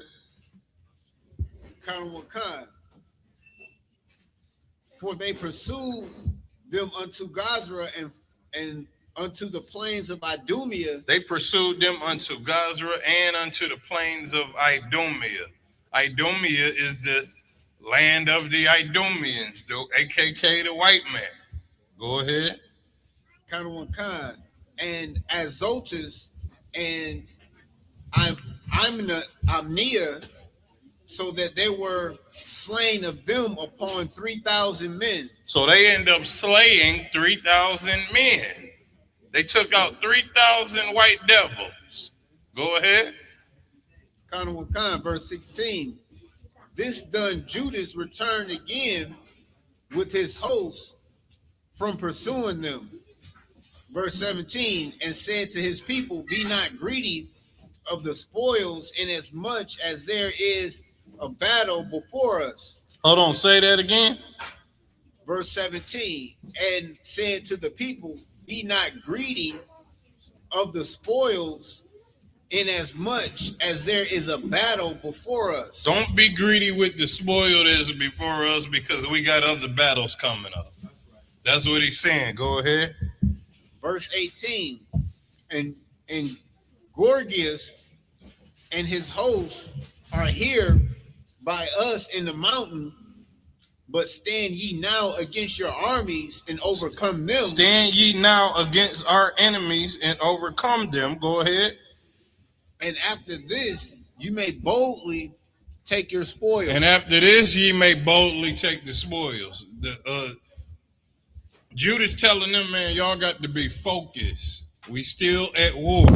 For they pursued them unto Gaza and unto the plains of Idumea. They pursued them unto Gaza and unto the plains of Idumea. Idumea is the land of the Idumeans, aka the white man. Go ahead. And Azotus and Amnea, so that they were slain of them upon 3,000 men. So they end up slaying 3,000 men. They took out 3,000 white devils. Go ahead. Verse 16. This done, Judas returned again with his host from pursuing them. Verse 17, and said to his people, be not greedy of the spoils, inasmuch as there is a battle before us. Hold on, say that again. Verse 17, and said to the people, be not greedy of the spoils, inasmuch as there is a battle before us. Don't be greedy with the spoil that's before us, because we got other battles coming up. That's what he's saying. Go ahead. Verse 18, and Gorgias and his host are here by us in the mountain, but stand ye now against your armies and overcome them. Stand ye now against our enemies and overcome them. Go ahead. And after this, you may boldly take your spoils. And after this, ye may boldly take the spoils. Judas telling them, man, y'all got to be focused. We still at war.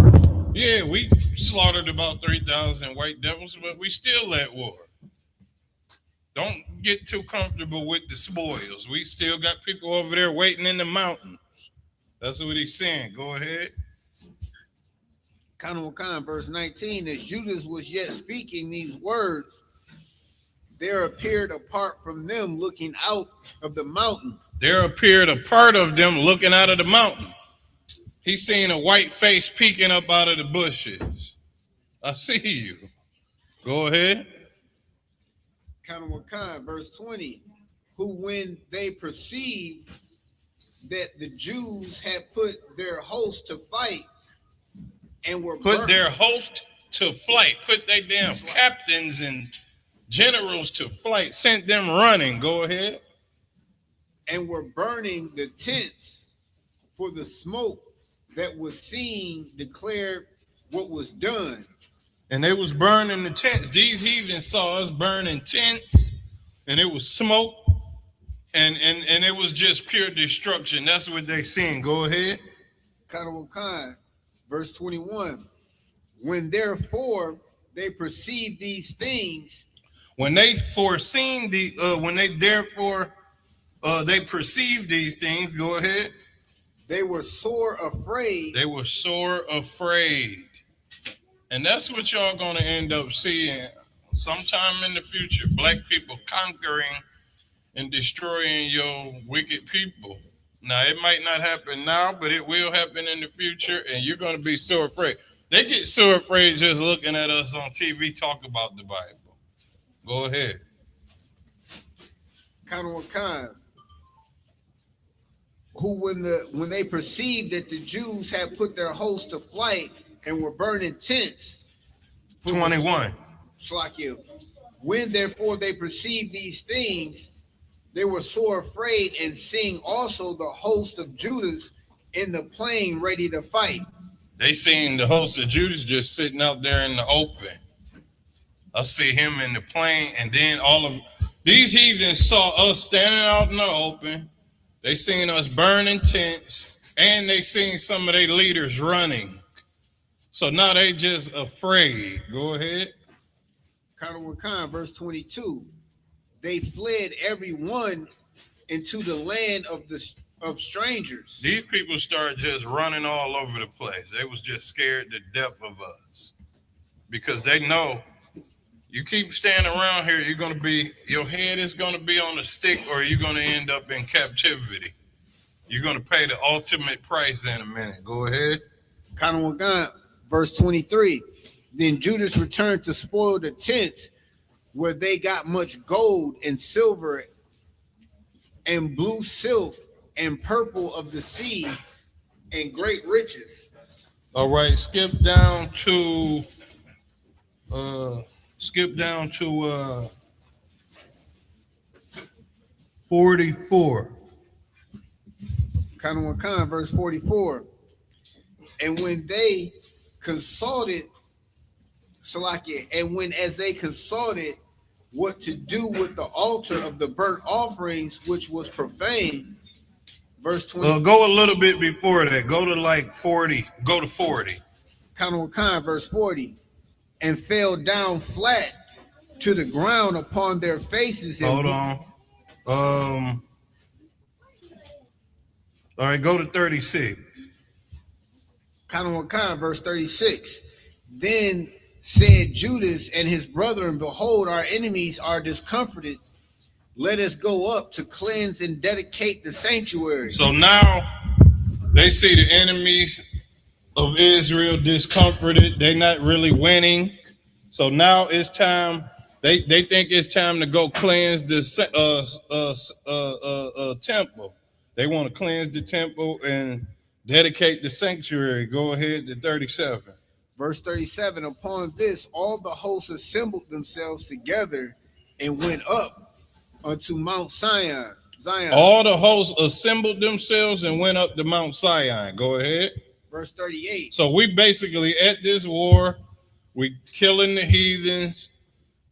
Yeah, we slaughtered about 3,000 white devils, but we still at war. Don't get too comfortable with the spoils. We still got people over there waiting in the mountains. That's what he's saying. Go ahead. Khan, verse 19, as Judas was yet speaking these words, there appeared apart from them looking out of the mountain. There appeared a part of them looking out of the mountain. He seen a white face peeking up out of the bushes. I see you. Go ahead. Khan, verse 20, who when they perceived that the Jews had put their host to fight and were put their host to flight, put their damn captains and generals to flight, sent them running. Go ahead. And were burning the tents, for the smoke that was seen declared what was done. And they was burning the tents. These heathens saw us burning tents, and it was smoke, and it was just pure destruction. That's what they seen. Go ahead. Khan, verse 21. When therefore they perceived these things, they perceived these things. Go ahead. They were sore afraid. They were sore afraid. And that's what y'all going to end up seeing sometime in the future. Black people conquering and destroying your wicked people. Now, it might not happen now, but it will happen in the future, and you're going to be so afraid. They get so afraid just looking at us on TV talk about the Bible. Go ahead. Khan, who when they perceived that the Jews had put their host to flight and were burning tents. 21. When therefore they perceived these things, they were sore afraid, and seeing also the host of Judas in the plain ready to fight. They seen the host of Judas just sitting out there in the open. I see him in the plain, and then all of these heathens saw us standing out in the open. They seen us burning tents, and they seen some of their leaders running. So now they just afraid. Go ahead. Khan, verse 22. They fled every one into the land of strangers. These people started just running all over the place. They was just scared to death of us. Because they know you keep standing around here, your head is gonna be on a stick, or you're gonna end up in captivity. You're gonna pay the ultimate price in a minute. Go ahead. Khan, verse 23. Then Judas returned to spoil the tents, where they got much gold and silver and blue silk and purple of the sea and great riches. All right, skip down to 44. Khan, verse 44. And when they consulted, as they consulted what to do with the altar of the burnt offerings, which was profane. Verse 20. Go a little bit before that. Go to like 40. Go to 40. Khan, verse 40. And fell down flat to the ground upon their faces. Hold on. All right, go to 36. Khan, verse 36. Then said Judas and his brethren, behold, our enemies are discomforted. Let us go up to cleanse and dedicate the sanctuary. So now they see the enemies of Israel discomforted. They're not really winning. So now it's time. They think it's time to go cleanse the temple. They want to cleanse the temple and dedicate the sanctuary. Go ahead to 37. Verse 37, upon this, all the hosts assembled themselves together and went up unto Mount Zion. All the hosts assembled themselves and went up to Mount Zion. Go ahead. Verse 38. So we basically at this war, we killing the heathens.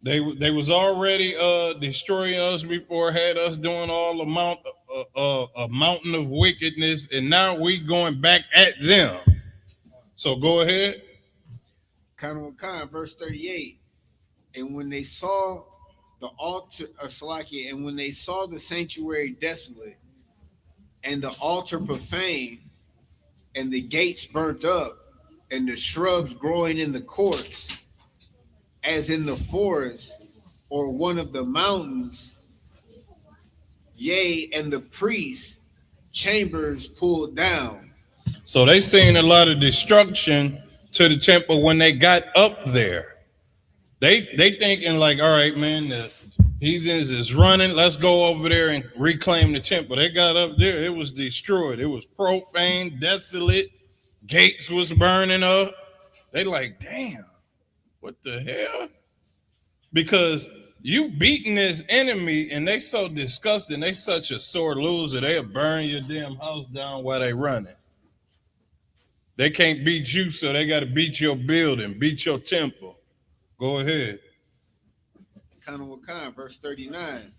They was already destroying us before, had us doing all a mountain of wickedness, and now we going back at them. So go ahead. Verse 38. And when they saw the altar, and when they saw the sanctuary desolate, and the altar profaned, and the gates burnt up, and the shrubs growing in the courts, as in the forest or one of the mountains, yea, and the priests' chambers pulled down. So they seen a lot of destruction to the temple when they got up there. They thinking like, all right, man, the heathens is running. Let's go over there and reclaim the temple. They got up there. It was destroyed. It was profane, desolate. Gates was burning up. They like, damn, what the hell? Because you beating this enemy and they so disgusting. They such a sore loser. They'll burn your damn house down while they running. They can't beat you, so they got to beat your building, beat your temple. Go ahead. Verse 39.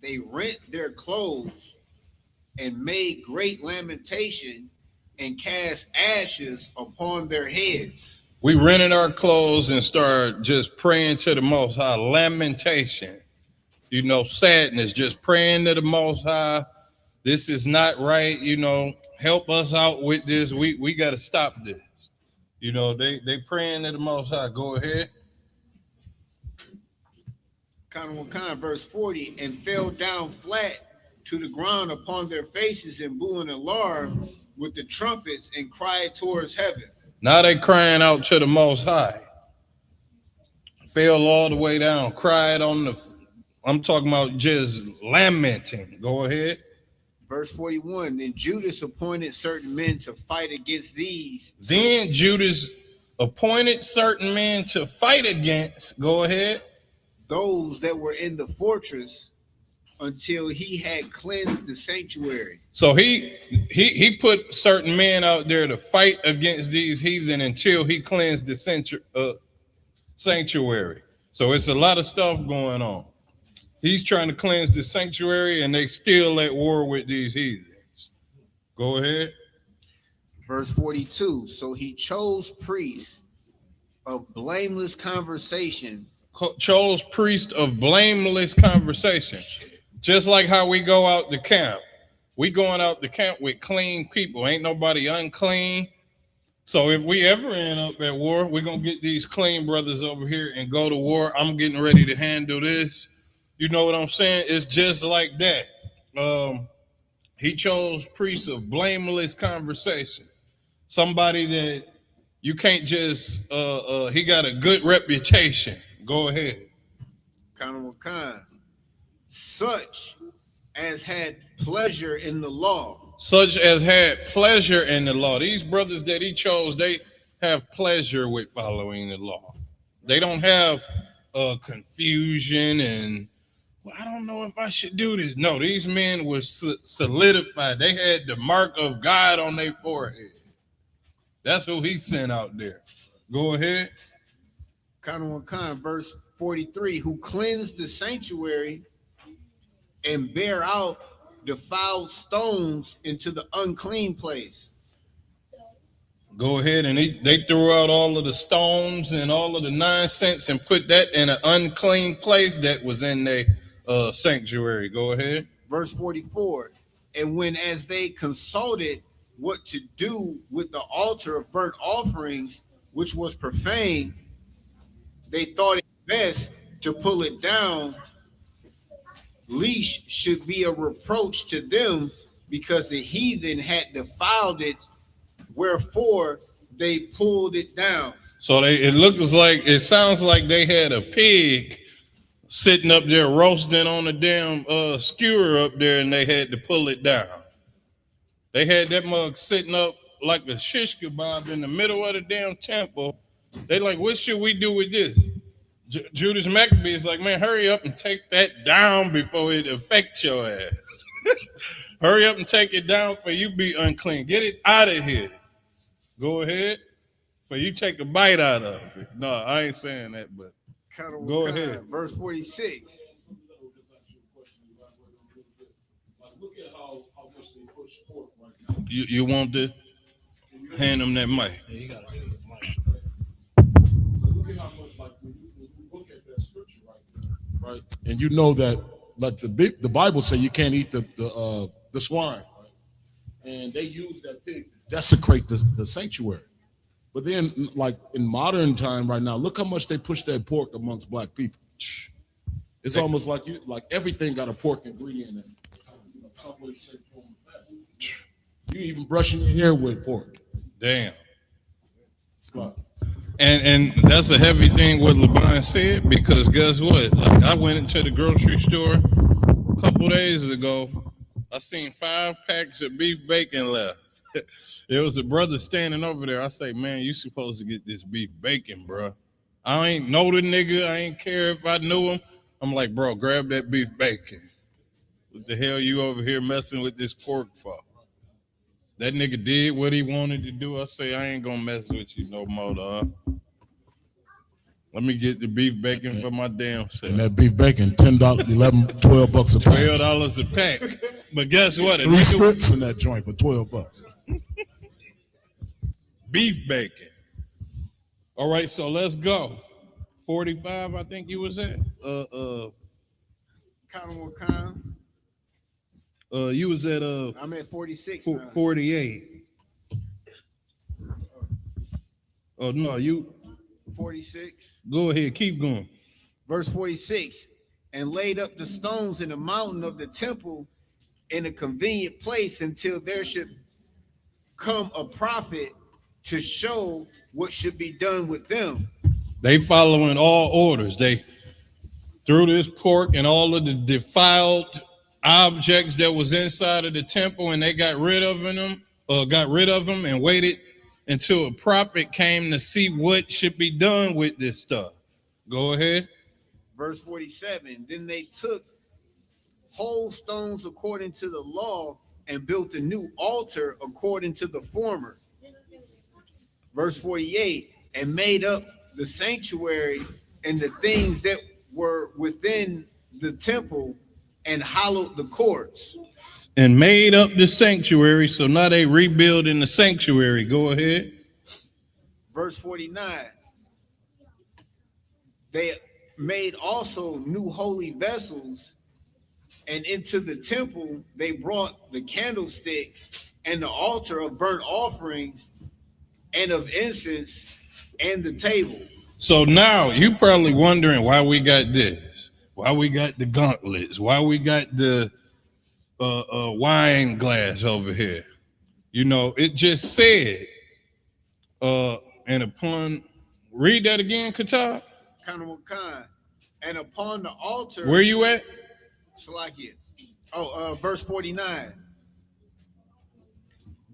They rent their clothes and made great lamentation and cast ashes upon their heads. We rented our clothes and started just praying to the Most High. Lamentation, sadness, just praying to the Most High. This is not right, help us out with this. We got to stop this. They praying to the Most High. Go ahead. Verse 40, and fell down flat to the ground upon their faces and blew an alarm with the trumpets and cried towards heaven. Now they crying out to the Most High. Fell all the way down, cried I'm talking about just lamenting. Go ahead. Verse 41, then Judas appointed certain men to fight against these. Then Judas appointed certain men to fight against, go ahead, those that were in the fortress until he had cleansed the sanctuary. So he put certain men out there to fight against these heathen until he cleansed the sanctuary. So it's a lot of stuff going on. He's trying to cleanse the sanctuary and they still at war with these heathens. Go ahead. Verse 42. So he chose priests of blameless conversation. Chose priests of blameless conversation. Just like how we go out to camp. We going out to camp with clean people. Ain't nobody unclean. So if we ever end up at war, we're going to get these clean brothers over here and go to war. I'm getting ready to handle this. You know what I'm saying? It's just like that. He chose priests of blameless conversation. Somebody that you can't just, he got a good reputation. Go ahead. Such as had pleasure in the law. Such as had pleasure in the law. These brothers that he chose, they have pleasure with following the law. They don't have confusion and, well, I don't know if I should do this. No, these men were solidified. They had the mark of God on their forehead. That's who he sent out there. Go ahead. Verse 43, who cleansed the sanctuary and bear out defiled stones into the unclean place. Go ahead, and they threw out all of the stones and all of the nonsense and put that in an unclean place that was in their sanctuary. Go ahead. Verse 44, and when as they consulted what to do with the altar of burnt offerings, which was profane, they thought it best to pull it down, lest should be a reproach to them, because the heathen had defiled it, wherefore they pulled it down. So it sounds like they had a pig sitting up there roasting on a damn skewer up there, and they had to pull it down. They had that mug sitting up like a shish kebab in the middle of the damn temple. They like, what should we do with this? Judas Maccabee is like, man, hurry up and take that down before it affects your ass. Hurry up and take it down for you be unclean. Get it out of here. Go ahead. For you take a bite out of it. No, I ain't saying that, but go ahead. Verse 46. Look at how much they push pork right now. You want to hand them that mic. Yeah, you gotta do it. Look at how much, like when you look at that scripture right there, right? And you know that, like the Bible say, you can't eat the swine, right? And they use that pig to desecrate the sanctuary. But then, like in modern time right now, look how much they push that pork amongst black people. It's almost like everything got a pork ingredient in it. You even brushing your hair with pork. Damn. And that's a heavy thing what LeBron said, because guess what? Like, I went into the grocery store a couple days ago. I seen 5 packs of beef bacon left. There was a brother standing over there. I say, man, you supposed to get this beef bacon, bro. I ain't know the nigga. I ain't care if I knew him. I'm like, bro, grab that beef bacon. What the hell you over here messing with this pork for? That nigga did what he wanted to do. I say, I ain't gonna mess with you no more, dog. Let me get the beef bacon for my damn self. And that beef bacon, $10, $11, $12 a pack. $12 a pack. But guess what? 3 strips in that joint for $12. Beef bacon. All right, so let's go. 45, I think you was at. You was at I'm at 46. 48. Oh no, you 46. Go ahead, keep going. Verse 46. And laid up the stones in the mountain of the temple in a convenient place until there should come a prophet to show what should be done with them. They following all orders. They threw this pork and all of the defiled objects that was inside of the temple, and they got rid of them and waited until a prophet came to see what should be done with this stuff. Go ahead. Verse 47. Then they took whole stones according to the law and built a new altar according to the former. Verse 48. And made up the sanctuary and the things that were within the temple and hollowed the courts. And made up the sanctuary. So now they rebuilding the sanctuary. Go ahead. Verse 49. They made also new holy vessels, and into the temple they brought the candlestick and the altar of burnt offerings and of incense and the table. So now you probably wondering why we got this, why we got the gauntlets, why we got the wine glass over here. You know, it just said, and upon, read that again, Qatar. And upon the altar. Where you at? Salakia. Verse 49.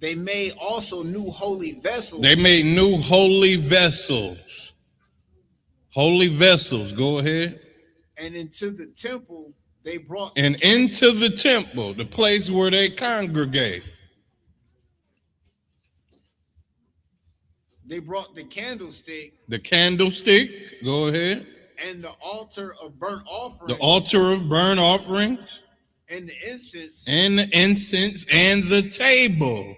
They made also new holy vessels. They made new holy vessels. Holy vessels. Go ahead. And into the temple they brought. And into the temple, the place where they congregate. They brought the candlestick. The candlestick. Go ahead. And the altar of burnt offerings. The altar of burnt offerings. And the incense. And the incense and the table.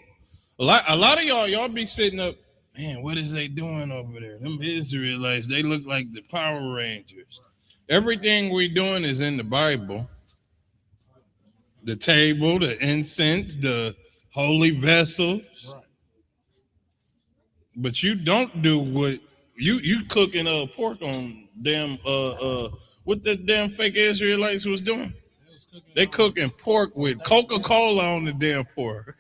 A lot of y'all be sitting up, man, what is they doing over there? Them Israelites, they look like the Power Rangers. Everything we doing is in the Bible. The table, the incense, the holy vessels. Right. But you don't do what you cooking pork on damn what the damn fake Israelites was doing. They cooking pork with Coca-Cola on the damn pork.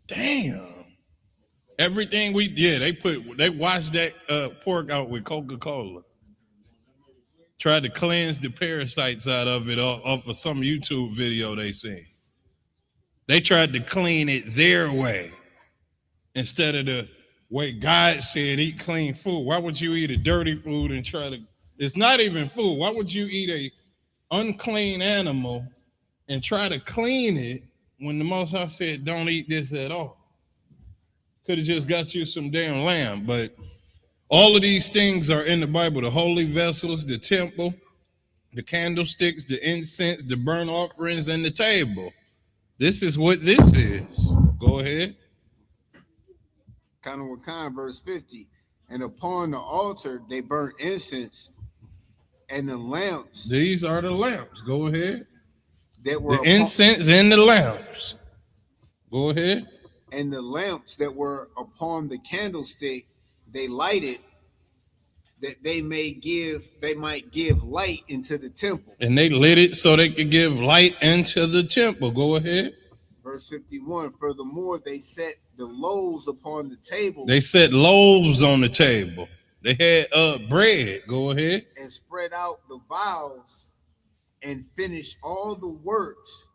Damn. Everything they washed that pork out with Coca-Cola. Tried to cleanse the parasites out of it off of some YouTube video they seen. They tried to clean it their way instead of the way God said eat clean food. Why would you eat a dirty food and try to? It's not even food. Why would you eat a unclean animal and try to clean it when the Most High said don't eat this at all? Could have just got you some damn lamb. But all of these things are in the Bible: the holy vessels, the temple, the candlesticks, the incense, the burnt offerings, and the table. This is what this is. Go ahead. Wakan, verse 50. And upon the altar they burnt incense, and the lamps. These are the lamps. Go ahead. That were the incense and the lamps. Go ahead. And the lamps that were upon the candlestick they lighted, that they might give light into the temple. And they lit it so they could give light into the temple. Go ahead. Verse 51. Furthermore, they set the loaves upon the table. They set loaves on the table. They had bread. Go ahead. And spread out the vials, and finished all the works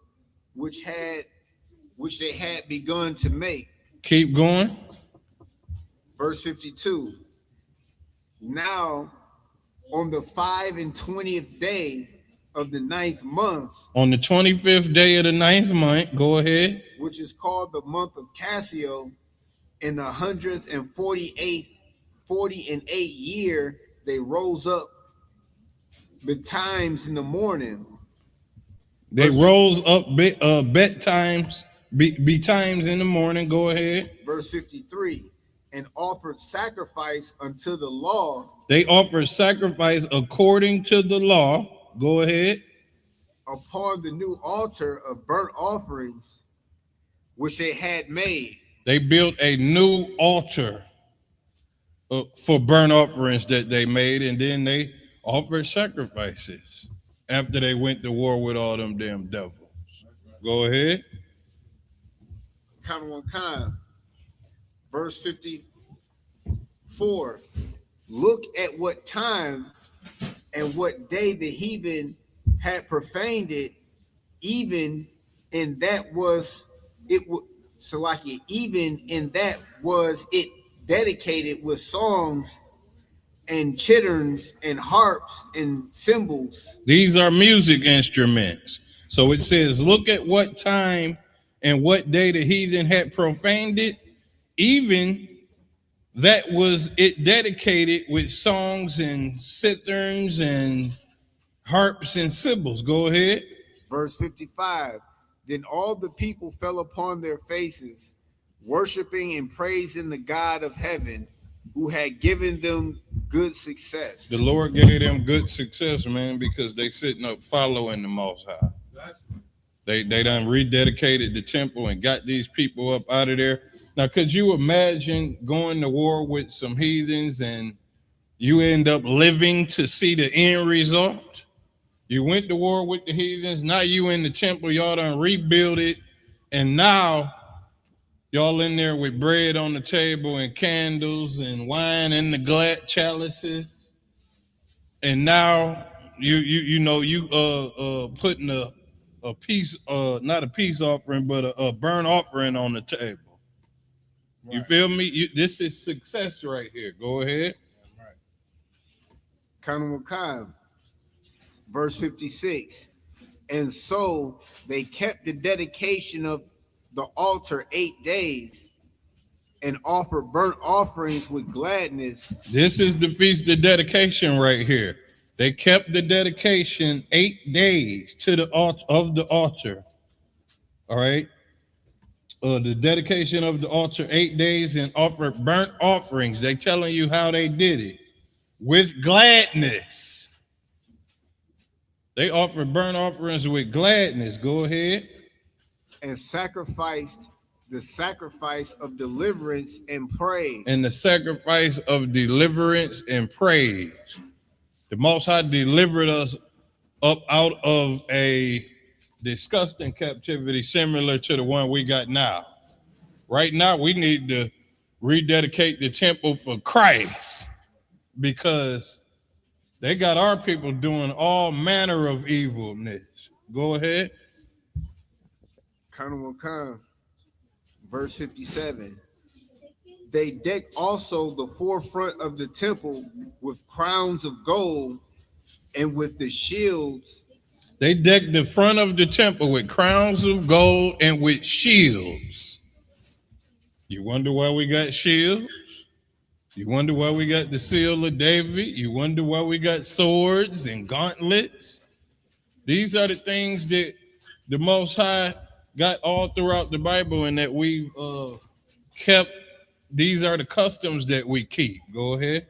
which they had begun to make. Keep going. Verse 52. Now, on the 25th day of the 9th month, on the 25th day of the 9th month, go ahead, which is called the month of Cassio, in the 148th 48th year, they rose up betimes in the morning. They rose up betimes in the morning. Go ahead. Verse 53. And offered sacrifice unto the law. They offered sacrifice according to the law. Go ahead. Upon the new altar of burnt offerings, which they had made. They built a new altar for burnt offerings that they made, and then they offered sacrifices after they went to war with all them damn devils. Go ahead. Verse 54. Look at what time and what day the heathen had profaned it, even in that was it. Salaki, even in that was it dedicated with songs and chitterns and harps and cymbals. These are music instruments. So it says, look at what time and what day the heathen had profaned it, even that was it dedicated with songs and citherns and harps and cymbals. Go ahead. Verse 55. Then all the people fell upon their faces, worshiping and praising the God of heaven, who had given them good success. The Lord gave them good success, man, because they sitting up following the Most High. They done rededicated the temple and got these people up out of there. Now, could you imagine going to war with some heathens and you end up living to see the end result? You went to war with the heathens. Now you in the temple. Y'all done rebuild it. And now y'all in there with bread on the table and candles and wine in the glass chalices. And now you putting a peace, not a peace offering, but a burnt offering on the table. Right. You feel me? This is success right here. Go ahead. Right. Verse 56. And so they kept the dedication of the altar 8 days and offered burnt offerings with gladness. This is the feast of dedication right here. They kept the dedication 8 days to the altar of the altar. All right. The dedication of the altar 8 days and offered burnt offerings. They telling you how they did it with gladness. They offered burnt offerings with gladness. Go ahead. And sacrificed the sacrifice of deliverance and praise. And the sacrifice of deliverance and praise. The Most High delivered us up out of a disgusting captivity similar to the one we got now. Right now, we need to rededicate the temple for Christ because they got our people doing all manner of evilness. Go ahead. Khan, verse 57. They decked also the forefront of the temple with crowns of gold and with the shields. They decked the front of the temple with crowns of gold and with shields. You wonder why we got shields? You wonder why we got the seal of David? You wonder why we got swords and gauntlets? These are the things that the Most High got all throughout the Bible and that we've kept. These are the customs that we keep. Go ahead.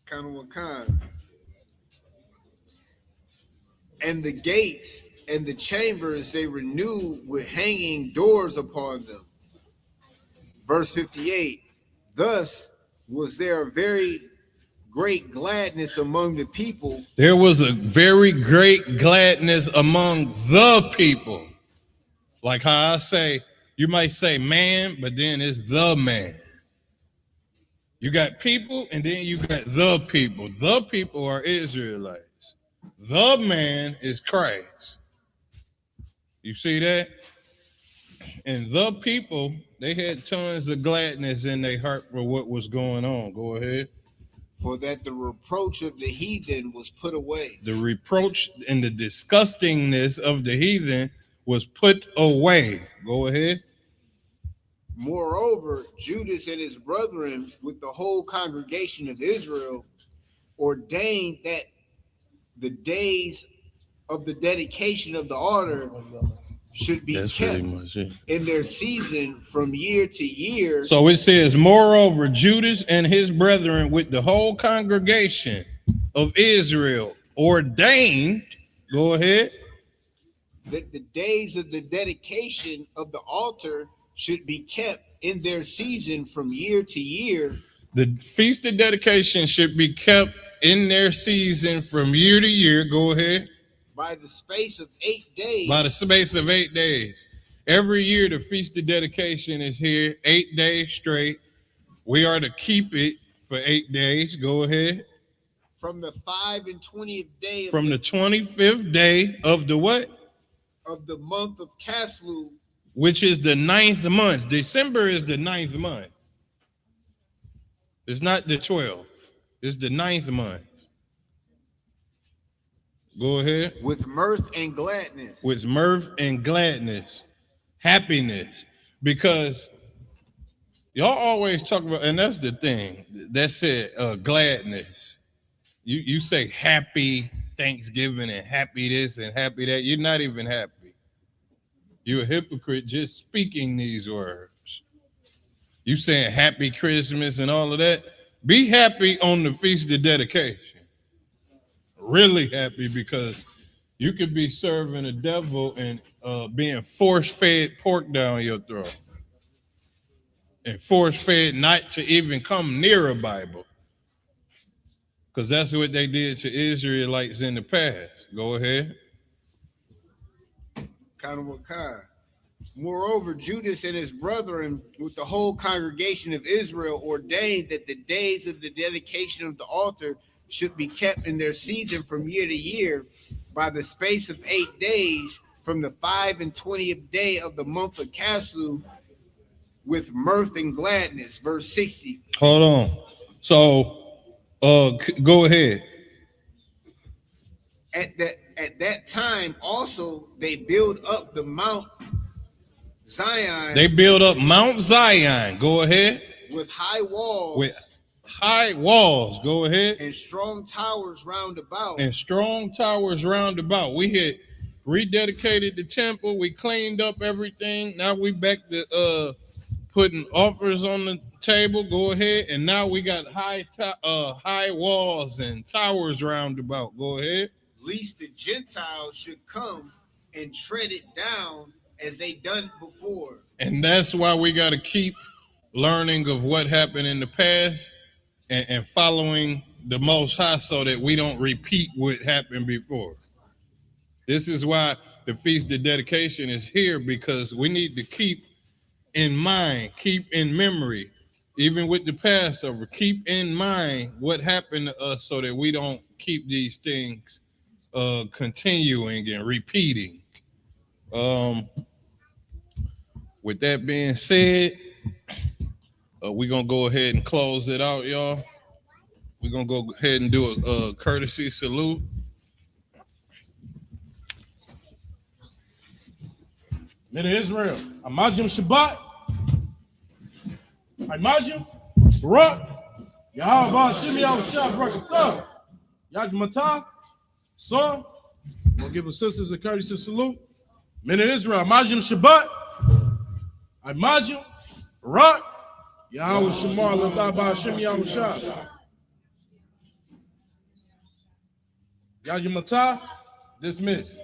Khan. And the gates and the chambers they renewed with hanging doors upon them. Verse 58. Thus was there a very great gladness among the people. There was a very great gladness among the people. Like how I say, you might say man, but then it's the man. You got people and then you got the people. The people are Israelites. The man is Christ. You see that? And the people, they had tons of gladness in their heart for what was going on. Go ahead. For that the reproach of the heathen was put away. The reproach and the disgustingness of the heathen was put away. Go ahead. Moreover, Judas and his brethren with the whole congregation of Israel ordained that the days of the dedication of the altar should be kept in their season from year to year. So it says, moreover, Judas and his brethren with the whole congregation of Israel ordained, go ahead, that the days of the dedication of the altar should be kept in their season from year to year. The feast of dedication should be kept in their season from year to year. Go ahead. By the space of 8 days. By the space of 8 days. Every year the feast of dedication is here 8 days straight. We are to keep it for 8 days. Go ahead. From the 5 and 20th day. From the 25th day of the what? Of the month of Caslu. Which is the 9th month. December is the 9th month. It's not the 12th. It's the 9th month. Go ahead. With mirth and gladness. With mirth and gladness. Happiness. Because y'all always talk about, and that's the thing. That's it, gladness. You say happy Thanksgiving and happy this and happy that. You're not even happy. You're a hypocrite just speaking these words. You saying happy Christmas and all of that. Be happy on the feast of dedication. Really happy, because you could be serving a devil and being force-fed pork down your throat. And force-fed not to even come near a Bible. Because that's what they did to Israelites in the past. Go ahead. Moreover, Judas and his brethren with the whole congregation of Israel ordained that the days of the dedication of the altar should be kept in their season from year to year by the space of 8 days from the 5 and 20th day of the month of Caslu with mirth and gladness. Verse 60. Hold on. So go ahead. At that time also they build up the Mount Zion. They build up Mount Zion. Go ahead. With high walls. With high walls. Go ahead. And strong towers round about. And strong towers round about. We had rededicated the temple. We cleaned up everything. Now we back to putting offers on the table. Go ahead. And now we got high walls and towers round about. Go ahead. Lest the Gentiles should come and tread it down as they done before. And that's why we got to keep learning of what happened in the past and following the Most High so that we don't repeat what happened before. This is why the Feast of Dedication is here, because we need to keep in mind, keep in memory, even with the Passover, keep in mind what happened to us so that we don't keep these things continuing and repeating. With that being said, we're gonna go ahead and close it out, y'all. We're gonna go ahead and do a courtesy salute. Men of Israel, Amajim Shabbat, Imajim, Barak, Yahweh Shimi Al-Shah, Barakatah, Yad Matah, so, we'll give our sisters a courtesy salute. Men of Israel, Amajim Shabbat, Imajim, Barak, Yahweh Shamar, Ladaba Shimi Al-Shah, Yad Matah, dismiss.